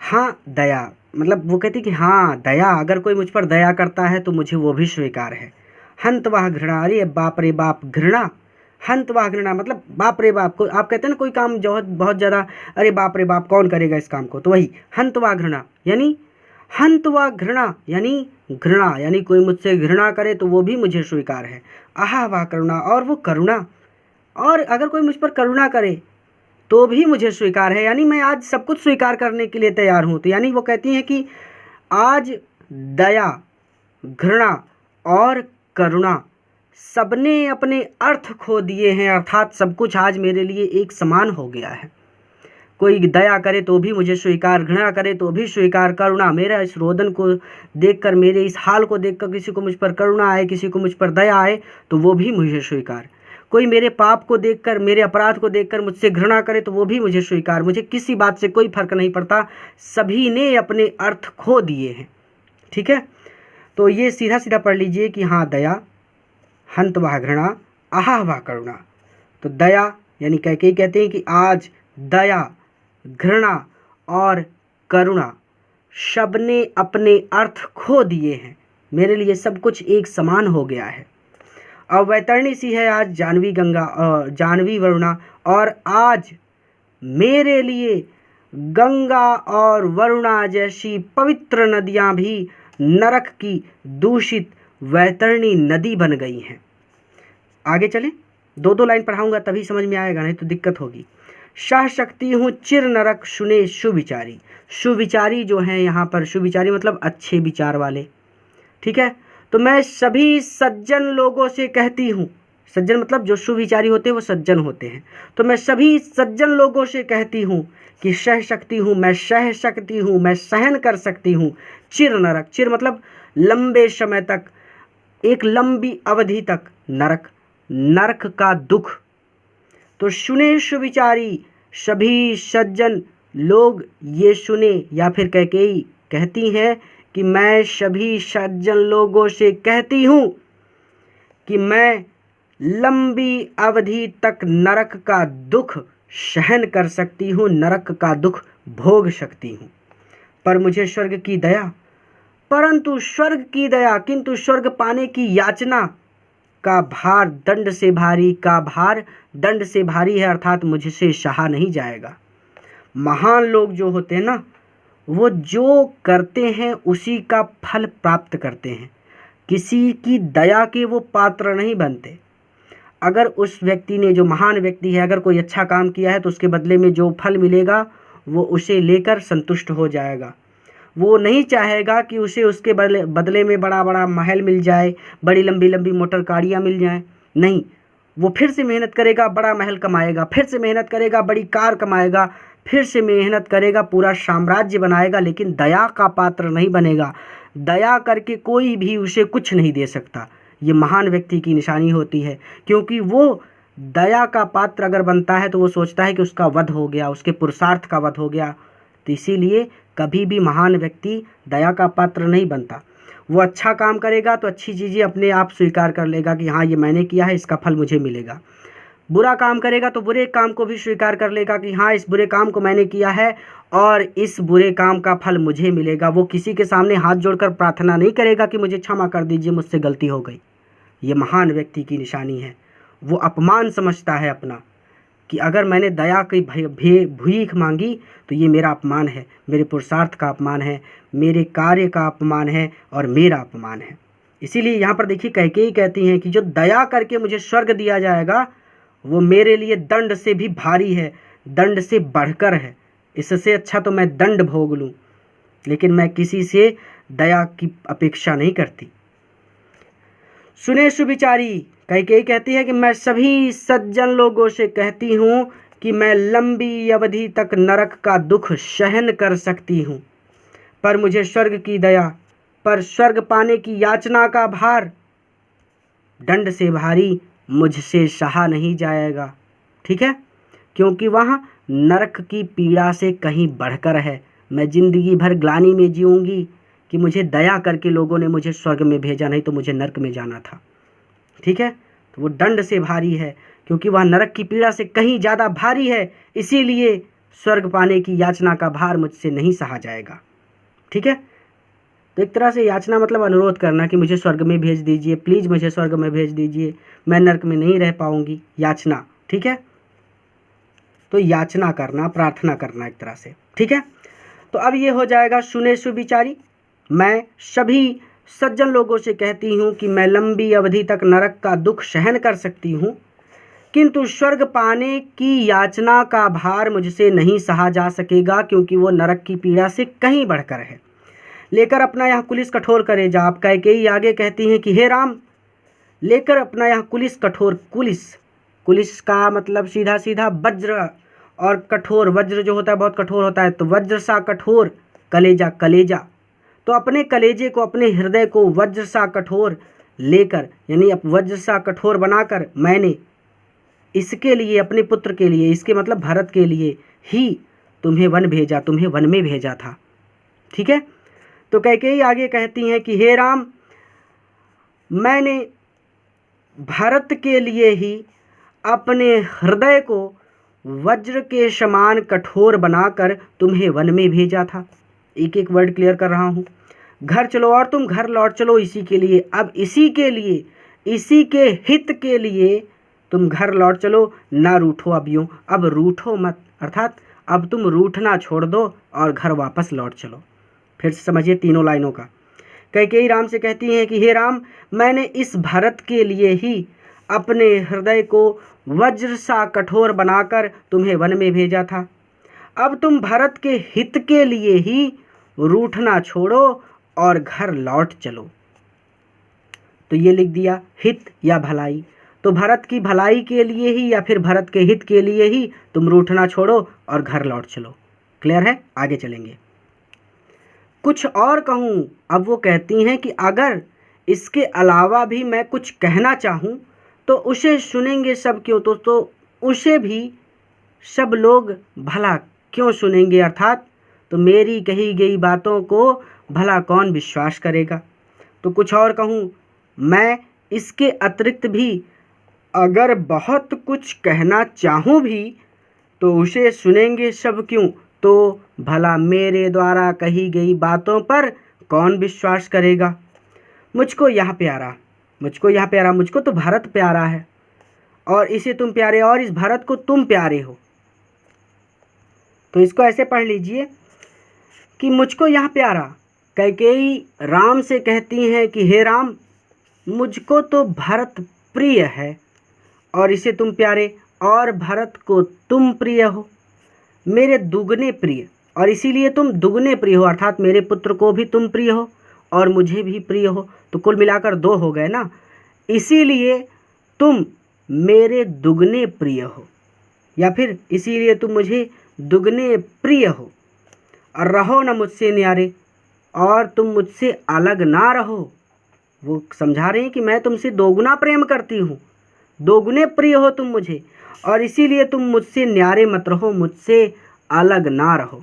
[SPEAKER 1] हाँ दया, मतलब वो कहती कि हाँ दया, अगर कोई मुझ पर दया करता है तो मुझे वो भी स्वीकार है। हंत वाह घृणा, अरे बाप रे बाप घृणा, हंत वाह घृणा मतलब बाप रे बाप। को आप कहते हैं ना कोई काम जो बहुत ज़्यादा, अरे बाप रे बाप कौन करेगा इस काम को, तो वही हंत वाह घृणा यानी हंत व घृणा यानी घृणा, यानी कोई मुझसे घृणा करे तो वो भी मुझे स्वीकार है। आहा वाह करुणा, और वो करुणा, और अगर कोई मुझ पर करुणा करे तो भी मुझे स्वीकार है, यानी मैं आज सब कुछ स्वीकार करने के लिए तैयार हूँ। तो यानी वो कहती हैं कि आज दया, घृणा और करुणा सबने अपने अर्थ खो दिए हैं, अर्थात सब कुछ आज मेरे लिए एक समान हो गया है। कोई दया करे तो भी मुझे स्वीकार, घृणा करे तो भी स्वीकार, करुणा, मेरा इस रोदन को देखकर, मेरे इस हाल को देखकर किसी को मुझ पर करुणा आए, किसी को मुझ पर दया आए तो वो भी मुझे स्वीकार। कोई मेरे पाप को देखकर, मेरे अपराध को देखकर मुझसे घृणा करे तो वो भी मुझे स्वीकार। मुझे किसी बात से कोई फर्क नहीं पड़ता, सभी ने अपने अर्थ खो दिए हैं। ठीक है, तो ये सीधा सीधा पढ़ लीजिए कि हाँ दया, हंत वाह घृणा, आहा वाह करुणा। तो दया यानी कैकेयी कहते हैं कि आज दया, घृणा और करुणा सबने अपने अर्थ खो दिए हैं, मेरे लिए सब कुछ एक समान हो गया है। अब वैतरणी सी है आज जानवी गंगा और जानवी वरुणा, और आज मेरे लिए गंगा और वरुणा जैसी पवित्र नदियां भी नरक की दूषित वैतरणी नदी बन गई हैं। आगे चलें, दो दो लाइन पढ़ाऊंगा तभी समझ में आएगा, नहीं तो दिक्कत होगी। शाह शक्ति हूँ चिर नरक सुने सुविचारी। सुविचारी जो हैं यहाँ पर, सुविचारी मतलब अच्छे विचार वाले। ठीक है, तो मैं सभी सज्जन लोगों से कहती हूँ, सज्जन मतलब जो सुविचारी होते हैं वो सज्जन होते हैं, तो मैं सभी सज्जन लोगों से कहती हूँ कि सह सकती हूँ, मैं सह सकती हूँ, मैं सहन कर सकती हूँ चिर नरक। चिर मतलब लंबे समय तक, एक लंबी अवधि तक नरक, नरक का दुख। तो सुने सुविचारी, सभी सज्जन लोग ये सुने, या फिर कैकेयी कहती हैं कि मैं सभी सज्जन लोगों से कहती हूँ कि मैं लंबी अवधि तक नरक का दुख सहन कर सकती हूँ, नरक का दुख भोग सकती हूँ। पर मुझे स्वर्ग की दया, परंतु स्वर्ग की दया, किंतु स्वर्ग पाने की याचना का भार दंड से भारी, का भार दंड से भारी है, अर्थात मुझसे सहा नहीं जाएगा। महान लोग जो होते हैं ना, वो जो करते हैं उसी का फल प्राप्त करते हैं, किसी की दया के वो पात्र नहीं बनते। अगर उस व्यक्ति ने, जो महान व्यक्ति है, अगर कोई अच्छा काम किया है तो उसके बदले में जो फल मिलेगा वो उसे लेकर संतुष्ट हो जाएगा। वो नहीं चाहेगा कि उसे उसके बदले में बड़ा बड़ा महल मिल जाए, बड़ी लंबी लंबी मोटर गाड़ियाँ मिल जाएं। नहीं, वो फिर से मेहनत करेगा, बड़ा महल कमाएगा, फिर से मेहनत करेगा, बड़ी कार कमाएगा, फिर से मेहनत करेगा, पूरा साम्राज्य बनाएगा, लेकिन दया का पात्र नहीं बनेगा। दया करके कोई भी उसे कुछ नहीं दे सकता। ये महान व्यक्ति की निशानी होती है, क्योंकि वो दया का पात्र अगर बनता है तो वो सोचता है कि उसका वध हो गया, उसके पुरुषार्थ का वध हो गया। तो इसीलिए कभी भी महान व्यक्ति दया का पात्र नहीं बनता। वो अच्छा काम करेगा तो अच्छी चीज़ें अपने आप स्वीकार कर लेगा कि हाँ ये मैंने किया है, इसका फल मुझे मिलेगा। बुरा काम करेगा तो बुरे काम को भी स्वीकार कर लेगा कि हाँ इस बुरे काम को मैंने किया है और इस बुरे काम का फल मुझे मिलेगा। वो किसी के सामने हाथ जोड़कर प्रार्थना नहीं करेगा कि मुझे क्षमा कर दीजिए, मुझसे गलती हो गई। ये महान व्यक्ति की निशानी है। वो अपमान समझता है अपना, कि अगर मैंने दया की भीख मांगी तो ये मेरा अपमान है, मेरे पुरुषार्थ का अपमान है, मेरे कार्य का अपमान है और मेरा अपमान है। इसीलिए यहाँ पर देखिए कैकेयी कहती हैं कि जो दया करके मुझे स्वर्ग दिया जाएगा वो मेरे लिए दंड से भी भारी है, दंड से बढ़कर है। इससे अच्छा तो मैं दंड भोग लूँ, लेकिन मैं किसी से दया की अपेक्षा नहीं करती। सुने सुविचारी, कैकेयी कहती है कि मैं सभी सज्जन लोगों से कहती हूँ कि मैं लंबी अवधि तक नरक का दुख सहन कर सकती हूँ, पर मुझे स्वर्ग की दया, पर स्वर्ग पाने की याचना का भार दंड से भारी मुझसे सहा नहीं जाएगा। ठीक है, क्योंकि वहाँ नरक की पीड़ा से कहीं बढ़कर है। मैं ज़िंदगी भर ग्लानि में जीऊँगी कि मुझे दया करके लोगों ने मुझे स्वर्ग में भेजा, नहीं तो मुझे नरक में जाना था। ठीक है, तो वो दंड से भारी है, क्योंकि वह नरक की पीड़ा से कहीं ज़्यादा भारी है, इसीलिए स्वर्ग पाने की याचना का भार मुझसे नहीं सहा जाएगा। ठीक है। तो एक तरह से याचना मतलब अनुरोध करना कि मुझे स्वर्ग में भेज दीजिए, प्लीज़ मुझे स्वर्ग में भेज दीजिए, मैं नरक में नहीं रह पाऊंगी, याचना। ठीक है, तो याचना करना, प्रार्थना करना एक तरह से। ठीक है, तो अब ये हो जाएगा सुने सुविचारी। मैं सभी सज्जन लोगों से कहती हूँ कि मैं लंबी अवधि तक नरक का दुख सहन कर सकती हूँ, किंतु स्वर्ग पाने की याचना का भार मुझसे नहीं सहा जा सकेगा, क्योंकि वो नरक की पीड़ा से कहीं बढ़कर है। लेकर अपना यह कुलिस कठोर करे जा। आप कैकेयी आगे कहती हैं कि हे राम, लेकर अपना यह कुलिस कठोर, कुलिस का मतलब सीधा सीधा वज्र, और कठोर, वज्र जो होता है बहुत कठोर होता है, तो वज्र सा कठोर, कलेजा। तो अपने कलेजे को, अपने हृदय को वज्र सा कठोर लेकर, यानी वज्र सा कठोर बनाकर मैंने इसके लिए, अपने पुत्र के लिए, इसके मतलब भरत के लिए ही तुम्हें वन भेजा, तुम्हें वन में भेजा था। ठीक है, तो कैकेयी आगे कहती हैं कि हे राम, मैंने भरत के लिए ही अपने हृदय को वज्र के समान कठोर बनाकर तुम्हें वन में भेजा था। एक एक वर्ड क्लियर कर रहा हूँ। घर चलो और तुम घर लौट चलो इसी के लिए। अब इसी के लिए, इसी के हित के लिए तुम घर लौट चलो, ना रूठो अब यूँ, अब रूठो मत, अर्थात अब तुम रूठना छोड़ दो और घर वापस लौट चलो। फिर से समझिए तीनों लाइनों का। कैकेयी राम से कहती हैं कि हे राम, मैंने इस भरत के लिए ही अपने हृदय को वज्र सा कठोर बनाकर तुम्हें वन में भेजा था। अब तुम भरत के हित के लिए ही रूठना छोड़ो और घर लौट चलो। तो ये लिख दिया हित या भलाई। तो भरत की भलाई के लिए ही या फिर भरत के हित के लिए ही तुम रूठना छोड़ो और घर लौट चलो। क्लियर है, आगे चलेंगे। कुछ और कहूँ, अब वो कहती हैं कि अगर इसके अलावा भी मैं कुछ कहना चाहूँ तो उसे सुनेंगे सब क्यों, तो उसे भी सब लोग भला क्यों सुनेंगे, अर्थात तो मेरी कही गई बातों को भला कौन विश्वास करेगा। तो कुछ और कहूँ, मैं इसके अतिरिक्त भी अगर बहुत कुछ कहना चाहूँ भी तो उसे सुनेंगे सब क्यों, तो भला मेरे द्वारा कही गई बातों पर कौन विश्वास करेगा। मुझको यहाँ प्यारा, मुझको तो भरत प्यारा है, और इसे तुम प्यारे, और इस भरत को तुम प्यारे हो। तो इसको ऐसे पढ़ लीजिए कि मुझको यहाँ प्यारा, कैकेयी राम से कहती हैं कि हे राम, मुझको तो भरत प्रिय है और इसे तुम प्यारे, और भरत को तुम प्रिय हो, मेरे दुगने प्रिय, और इसीलिए तुम दुगने प्रिय हो, अर्थात मेरे पुत्र को भी तुम प्रिय हो और मुझे भी प्रिय हो। तो कुल मिलाकर दो हो गए ना, इसीलिए तुम मेरे दुगने प्रिय हो, या फिर इसीलिए तुम मुझे दुगने प्रिय हो। और रहो न मुझसे न्यारे, और तुम मुझसे अलग ना रहो। वो समझा रहे हैं कि मैं तुमसे दोगुना प्रेम करती हूँ, दोगुने प्रिय हो तुम मुझे, और इसीलिए तुम मुझसे न्यारे मत रहो, मुझसे अलग ना रहो।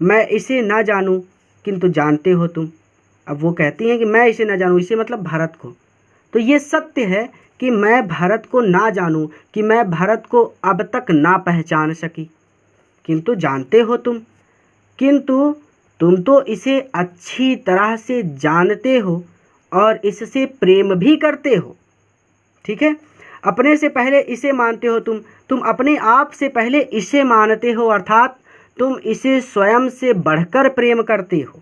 [SPEAKER 1] मैं इसे ना जानूं किंतु जानते हो तुम। अब वो कहती हैं कि मैं इसे ना जानूं, इसे मतलब भरत को। तो ये सत्य है कि मैं भरत को ना जानूं, कि मैं भरत को अब तक ना पहचान सकी, किंतु जानते हो तुम, किंतु तुम तो इसे अच्छी तरह से जानते हो और इससे प्रेम भी करते हो। ठीक है, अपने से पहले इसे मानते हो तुम अपने आप से पहले इसे मानते हो, अर्थात तुम इसे स्वयं से बढ़कर प्रेम करते हो।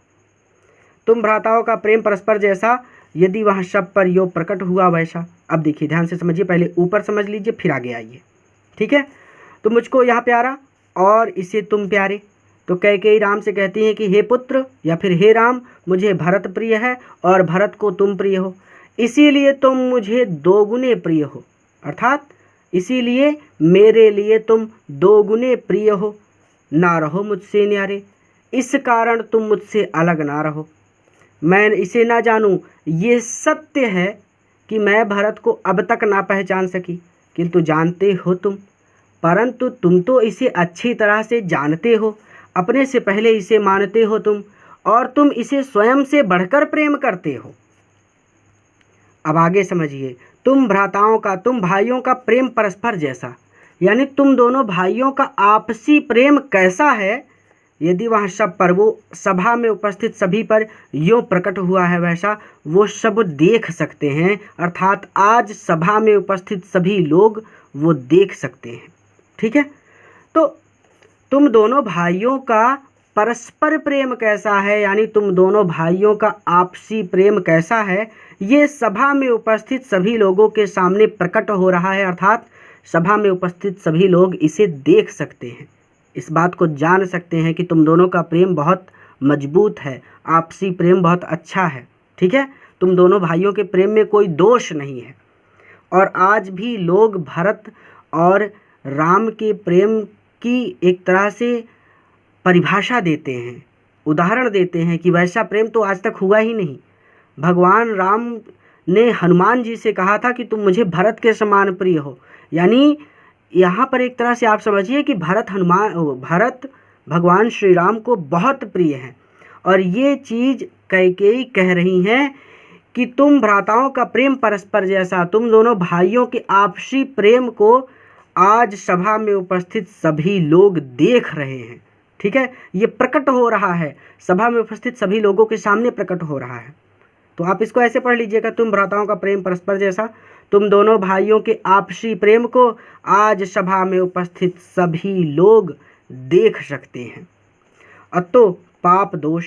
[SPEAKER 1] तुम भ्राताओं का प्रेम परस्पर जैसा, यदि वह सब पर यो प्रकट हुआ वैसा। अब देखिए ध्यान से समझिए, पहले ऊपर समझ लीजिए फिर आगे आइए। ठीक है, तो मुझको यहाँ प्यारा और इसे तुम प्यारे। तो कैकेयी राम से कहती हैं कि हे पुत्र या फिर हे राम, मुझे भरत प्रिय है और भरत को तुम प्रिय हो, इसीलिए तुम मुझे दोगुने प्रिय हो, अर्थात इसीलिए मेरे लिए तुम दोगुने प्रिय हो। ना रहो मुझसे न्यारे, इस कारण तुम मुझसे अलग ना रहो। मैं इसे ना जानूं, ये सत्य है कि मैं भरत को अब तक ना पहचान सकी, किंतु जानते हो तुम, परंतु तुम तो इसे अच्छी तरह से जानते हो, अपने से पहले इसे मानते हो तुम, और तुम इसे स्वयं से बढ़कर प्रेम करते हो। अब आगे समझिए, तुम भ्राताओं का, तुम भाइयों का प्रेम परस्पर जैसा, यानी तुम दोनों भाइयों का आपसी प्रेम कैसा है यदि वह सब पर, वो सभा में उपस्थित सभी पर यों प्रकट हुआ है वैसा वो सब देख सकते हैं, अर्थात आज सभा में उपस्थित सभी लोग वो देख सकते हैं। ठीक है, तो तुम दोनों भाइयों का परस्पर प्रेम कैसा है, यानी तुम दोनों भाइयों का आपसी प्रेम कैसा है, ये सभा में उपस्थित सभी लोगों के सामने प्रकट हो रहा है, अर्थात सभा में उपस्थित सभी लोग इसे देख सकते हैं, इस बात को जान सकते हैं कि तुम दोनों का प्रेम बहुत मजबूत है, आपसी प्रेम बहुत अच्छा है। ठीक है, तुम दोनों भाइयों के प्रेम में कोई दोष नहीं है। और आज भी लोग भरत और राम के प्रेम की एक तरह से परिभाषा देते हैं, उदाहरण देते हैं कि वैसा प्रेम तो आज तक हुआ ही नहीं। भगवान राम ने हनुमान जी से कहा था कि तुम मुझे भरत के समान प्रिय हो, यानी यहाँ पर एक तरह से आप समझिए कि भरत भगवान श्री राम को बहुत प्रिय हैं। और ये चीज़ कैकेयी कह रही हैं कि तुम भ्राताओं का प्रेम परस्पर जैसा, तुम दोनों भाइयों के आपसी प्रेम को आज सभा में उपस्थित सभी लोग देख रहे हैं। ठीक है, ये प्रकट हो रहा है, सभा में उपस्थित सभी लोगों के सामने प्रकट हो रहा है। तो आप इसको ऐसे पढ़ लीजिएगा, तुम भ्राताओं का प्रेम परस्पर जैसा, तुम दोनों भाइयों के आपसी प्रेम को आज सभा में उपस्थित सभी लोग देख सकते हैं। तो पाप दोष,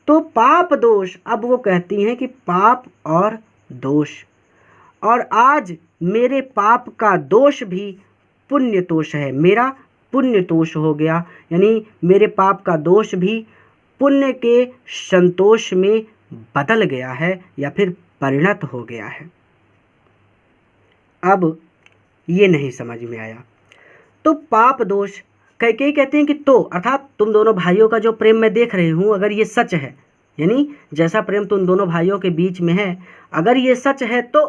[SPEAKER 1] तो पाप दोष, अब वो कहती हैं कि पाप और दोष, और आज मेरे पाप का दोष भी पुण्य दोष है, मेरा पुण्य दोष हो गया, यानी मेरे पाप का दोष भी पुण्य के संतोष में बदल गया है या फिर परिणत हो गया है। अब ये नहीं समझ में आया, तो पाप दोष कैकेयी कहते हैं कि तो अर्थात तुम दोनों भाइयों का जो प्रेम मैं देख रही हूँ, अगर ये सच है, यानी जैसा प्रेम तुम दोनों भाइयों के बीच में है, अगर ये सच है तो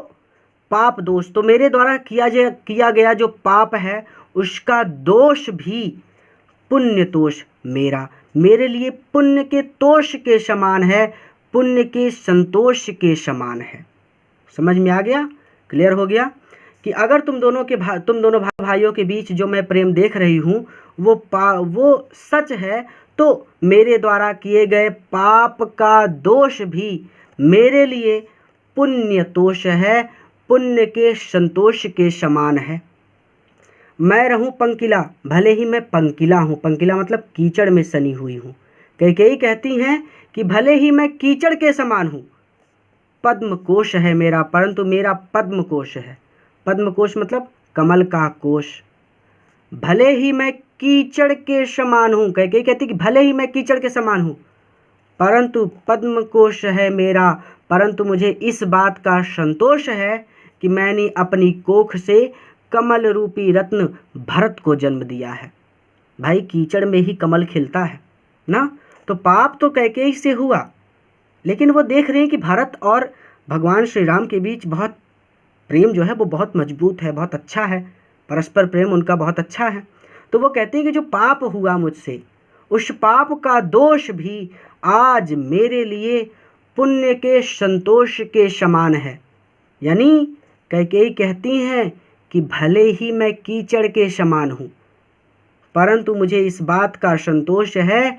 [SPEAKER 1] पाप दोष, तो मेरे द्वारा किया गया जो पाप है उसका दोष भी पुण्य दोष मेरे लिए पुण्य के तोष के समान है, पुण्य के संतोष के समान है। समझ में आ गया, क्लियर हो गया कि अगर तुम दोनों भाइयों के बीच जो मैं प्रेम देख रही हूँ वो सच है, तो मेरे द्वारा किए गए पाप का दोष भी मेरे लिए पुण्य दोष है, पुण्य के संतोष के समान है। मैं रहूं पंकिला, भले ही मैं पंकिला हूँ, पंकिला मतलब कीचड़ में सनी हुई हूँ। कैकेयी कहती हैं कि भले ही मैं कीचड़ के समान हूँ, पद्म कोश है मेरा, परंतु मेरा पद्म कोश है। पद्म कोश मतलब कमल का कोश। भले ही मैं कीचड़ के समान हूँ, कैकेयी कहती कि भले ही मैं कीचड़ के समान हूँ, परंतु पद्म कोश है मेरा, परंतु मुझे इस बात का संतोष है कि मैंने अपनी कोख से कमल रूपी रत्न भरत को जन्म दिया है। भाई कीचड़ में ही कमल खिलता है ना, तो पाप तो कैकेयी से हुआ, लेकिन वो देख रहे हैं कि भरत और भगवान श्री राम के बीच बहुत प्रेम जो है वो बहुत मजबूत है, बहुत अच्छा है, परस्पर प्रेम उनका बहुत अच्छा है। तो वो कहते हैं कि जो पाप हुआ मुझसे, उस पाप का दोष भी आज मेरे लिए पुण्य के संतोष के समान है। यानी कैकेयी कहती हैं कि भले ही मैं कीचड़ के समान हूँ, परंतु मुझे इस बात का संतोष है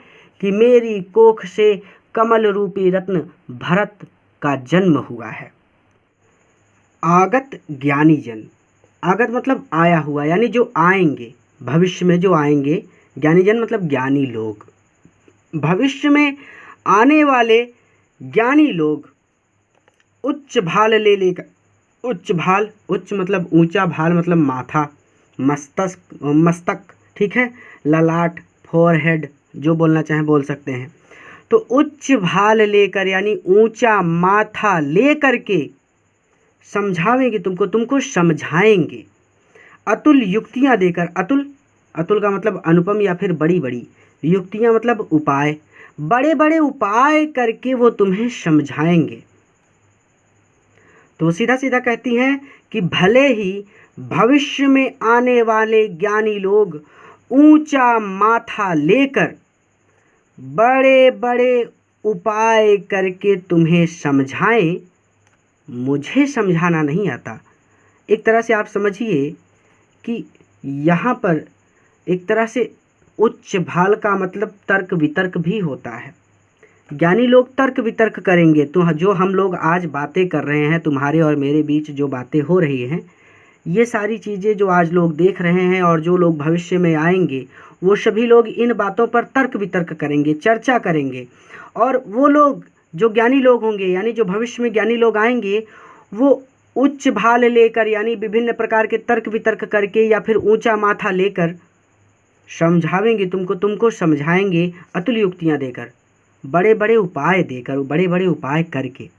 [SPEAKER 1] कि मेरी कोख से कमल रूपी रत्न भरत का जन्म हुआ है। आगत ज्ञानी जन, आगत मतलब आया हुआ, यानी जो आएंगे, भविष्य में जो आएंगे। ज्ञानी जन मतलब ज्ञानी लोग, भविष्य में आने वाले ज्ञानी लोग उच्च भाल ले लेकर, उच्च भाल, उच्च मतलब ऊंचा, भाल मतलब माथा, मस्तक, ठीक है, ललाट, फोरहेड, जो बोलना चाहें बोल सकते हैं। तो उच्च भाल लेकर यानी ऊंचा माथा लेकर के समझावेंगे तुमको समझाएंगे। अतुल युक्तियां देकर, अतुल का मतलब अनुपम या फिर बड़ी बड़ी, युक्तियां मतलब उपाय, बड़े बड़े उपाय करके वो तुम्हें समझाएंगे। तो सीधा सीधा कहती हैं कि भले ही भविष्य में आने वाले ज्ञानी लोग ऊंचा माथा लेकर बड़े बड़े उपाय करके तुम्हें समझाएं, मुझे समझाना नहीं आता। एक तरह से आप समझिए कि यहाँ पर एक तरह से उच्च भाल का मतलब तर्क वितर्क भी होता है। ज्ञानी लोग तर्क वितर्क करेंगे। तो जो हम लोग आज बातें कर रहे हैं, तुम्हारे और मेरे बीच जो बातें हो रही हैं, ये सारी चीज़ें जो आज लोग देख रहे हैं और जो लोग भविष्य में आएंगे, वो सभी लोग इन बातों पर तर्क वितर्क करेंगे, चर्चा करेंगे। और वो लोग जो ज्ञानी लोग होंगे, यानी जो भविष्य में ज्ञानी लोग आएंगे, वो उच्च भाल लेकर, यानी विभिन्न प्रकार के तर्क वितर्क करके या फिर ऊंचा माथा लेकर समझावेंगे तुमको समझाएंगे अतुल युक्तियाँ देकर, बड़े बड़े उपाय देकर, बड़े बड़े उपाय करके।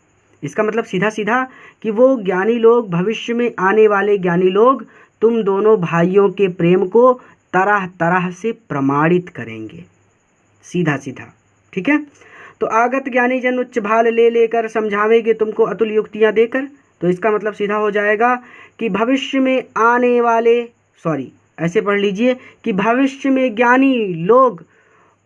[SPEAKER 1] इसका मतलब सीधा सीधा कि वो ज्ञानी लोग, भविष्य में आने वाले ज्ञानी लोग, तुम दोनों भाइयों के प्रेम को तरह तरह से प्रमाणित करेंगे, सीधा सीधा। ठीक है। तो आगत ज्ञानी जन उच्च भाल ले लेकर समझावेंगे तुमको अतुल युक्तियाँ देकर। तो इसका मतलब सीधा हो जाएगा कि भविष्य में आने वाले, ऐसे पढ़ लीजिए कि भविष्य में ज्ञानी लोग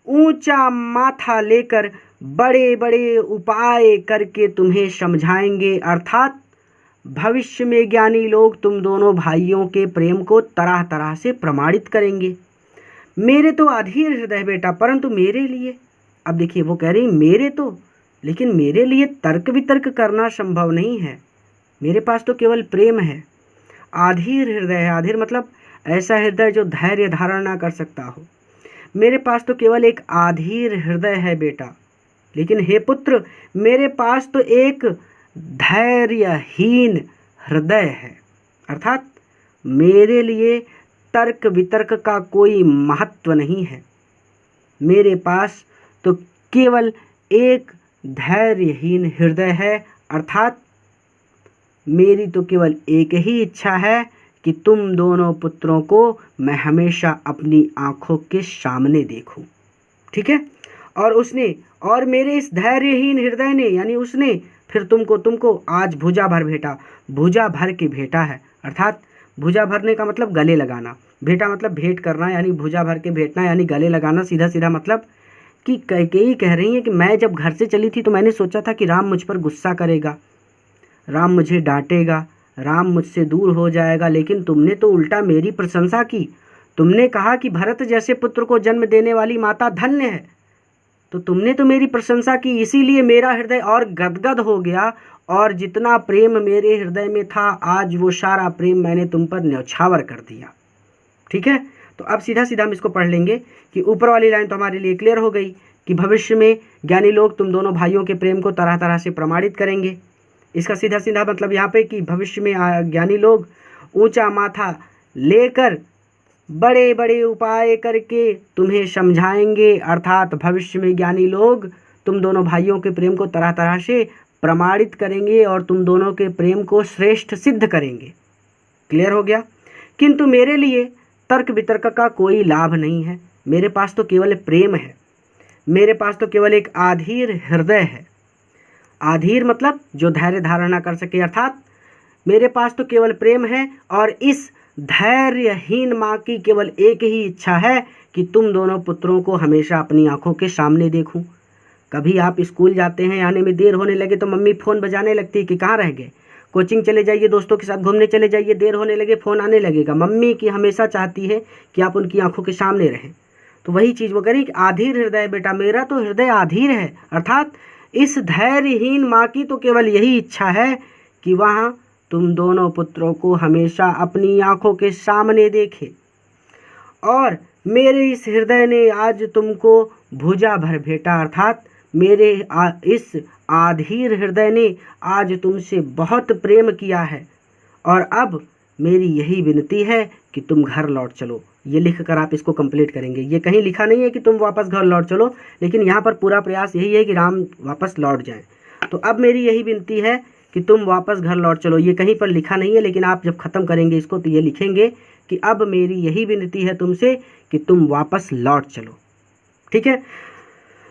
[SPEAKER 1] ऊंचा माथा लेकर बड़े बड़े उपाय करके तुम्हें समझाएंगे, अर्थात भविष्य में ज्ञानी लोग तुम दोनों भाइयों के प्रेम को तरह तरह से प्रमाणित करेंगे। मेरे तो अधीर हृदय बेटा, परंतु मेरे लिए, अब देखिए वो कह रही मेरे तो, लेकिन मेरे लिए तर्क वितर्क करना संभव नहीं है। मेरे पास तो केवल प्रेम है। आधीर हृदय है, आधीर मतलब ऐसा हृदय जो धैर्य धारण ना कर सकता हो। मेरे पास तो केवल एक आधीर हृदय है बेटा, लेकिन हे पुत्र, मेरे पास तो एक धैर्यहीन हृदय है, अर्थात मेरे लिए तर्क वितर्क का कोई महत्व नहीं है। मेरे पास तो केवल एक धैर्यहीन हृदय है, अर्थात मेरी तो केवल एक ही इच्छा है कि तुम दोनों पुत्रों को मैं हमेशा अपनी आंखों के सामने देखूं। ठीक है। और मेरे इस धैर्यहीन हृदय ने, यानी उसने फिर तुमको आज भुजा भर भेटा, भुजा भर के भेटा है, अर्थात भुजा भरने का मतलब गले लगाना, भेटा मतलब भेंट करना, यानी भुजा भर के भेटना यानी गले लगाना। सीधा सीधा मतलब कि कैकेयी कह रही है कि मैं जब घर से चली थी तो मैंने सोचा था कि राम मुझ पर गुस्सा करेगा, राम मुझे डांटेगा, राम मुझसे दूर हो जाएगा, लेकिन तुमने तो उल्टा मेरी प्रशंसा की। तुमने कहा कि भरत जैसे पुत्र को जन्म देने वाली माता धन्य है। तो तुमने तो मेरी प्रशंसा की, इसीलिए मेरा हृदय और गदगद हो गया, और जितना प्रेम मेरे हृदय में था आज वो सारा प्रेम मैंने तुम पर न्यौछावर कर दिया। ठीक है। तो अब सीधा सीधा हम इसको पढ़ लेंगे कि ऊपर वाली लाइन तो हमारे लिए क्लियर हो गई कि भविष्य में ज्ञानी लोग तुम दोनों भाइयों के प्रेम को तरह तरह से प्रमाणित करेंगे। इसका सीधा सीधा मतलब यहाँ पे कि भविष्य में ज्ञानी लोग ऊंचा माथा लेकर बड़े बड़े उपाय करके तुम्हें समझाएंगे, अर्थात भविष्य में ज्ञानी लोग तुम दोनों भाइयों के प्रेम को तरह तरह से प्रमाणित करेंगे और तुम दोनों के प्रेम को श्रेष्ठ सिद्ध करेंगे। क्लियर हो गया। किंतु मेरे लिए तर्क वितर्क का कोई लाभ नहीं है। मेरे पास तो केवल प्रेम है, मेरे पास तो केवल एक आधीर हृदय है। आधीर मतलब जो धैर्य धारण न कर सके, अर्थात मेरे पास तो केवल प्रेम है, और इस धैर्यहीन माँ की केवल एक ही इच्छा है कि तुम दोनों पुत्रों को हमेशा अपनी आंखों के सामने देखूं। कभी आप स्कूल जाते हैं, आने में देर होने लगे तो मम्मी फ़ोन बजाने लगती है कि कहाँ रह गए, कोचिंग चले जाइए, दोस्तों के साथ घूमने चले जाइए, देर होने लगे फ़ोन आने लगेगा। मम्मी की हमेशा चाहती है कि आप उनकी आंखों के सामने रहें। तो वही चीज़ वो करें कि आधीर हृदय बेटा, मेरा तो हृदय आधीर है, अर्थात इस धैर्यहीन माँ की तो केवल यही इच्छा है कि वहाँ तुम दोनों पुत्रों को हमेशा अपनी आंखों के सामने देखे। और मेरे इस हृदय ने आज तुमको भुजा भर भेटा, अर्थात मेरे इस आधीर हृदय ने आज तुमसे बहुत प्रेम किया है, और अब मेरी यही विनती है कि तुम घर लौट चलो। ये लिख कर आप इसको कंप्लीट करेंगे। ये कहीं लिखा नहीं है कि तुम वापस घर लौट चलो, लेकिन यहाँ पर पूरा प्रयास यही है कि राम वापस लौट जाएं। तो अब मेरी यही विनती है कि तुम वापस घर लौट चलो। ये कहीं पर लिखा नहीं है, लेकिन आप जब ख़त्म करेंगे इसको तो ये लिखेंगे कि अब मेरी यही विनती है तुमसे कि तुम वापस लौट चलो। ठीक है।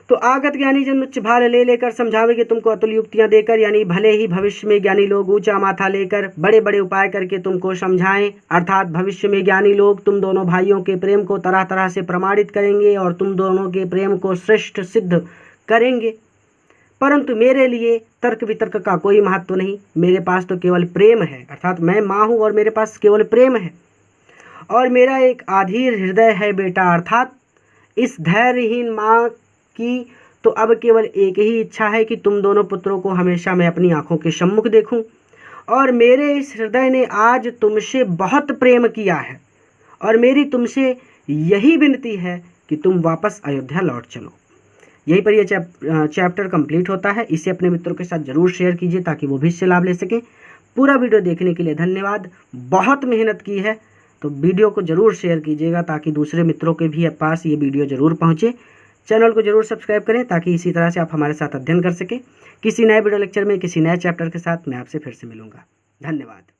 [SPEAKER 1] तो आगत ज्ञानी जन उच्च भाल ले लेकर समझावेंगे तुमको अतुल युक्तियाँ देकर, यानी भले ही भविष्य में ज्ञानी लोग ऊंचा माथा लेकर बड़े बड़े उपाय करके तुमको समझाएं, अर्थात भविष्य में ज्ञानी लोग तुम दोनों भाइयों के प्रेम को तरह तरह से प्रमाणित करेंगे और तुम दोनों के प्रेम को श्रेष्ठ सिद्ध करेंगे। परंतु मेरे लिए तर्क वितर्क का कोई महत्व नहीं। मेरे पास तो केवल प्रेम है, अर्थात मैं माँ हूँ और मेरे पास केवल प्रेम है, और मेरा एक आधीर हृदय है बेटा, अर्थात इस धैर्यहीन माँ की तो अब केवल एक ही इच्छा है कि तुम दोनों पुत्रों को हमेशा मैं अपनी आंखों के सम्मुख देखूं, और मेरे इस हृदय ने आज तुमसे बहुत प्रेम किया है, और मेरी तुमसे यही विनती है कि तुम वापस अयोध्या लौट चलो। यहीं पर यह चैप्टर कंप्लीट होता है। इसे अपने मित्रों के साथ ज़रूर शेयर कीजिए ताकि वो भी इससे लाभ ले सकें। पूरा वीडियो देखने के लिए धन्यवाद। बहुत मेहनत की है, तो वीडियो को ज़रूर शेयर कीजिएगा ताकि दूसरे मित्रों के भी पास ये वीडियो ज़रूर पहुँचे। चैनल को ज़रूर सब्सक्राइब करें ताकि इसी तरह से आप हमारे साथ अध्ययन कर सकें। किसी नए वीडियो लेक्चर में किसी नए चैप्टर के साथ मैं आपसे फिर से मिलूँगा। धन्यवाद।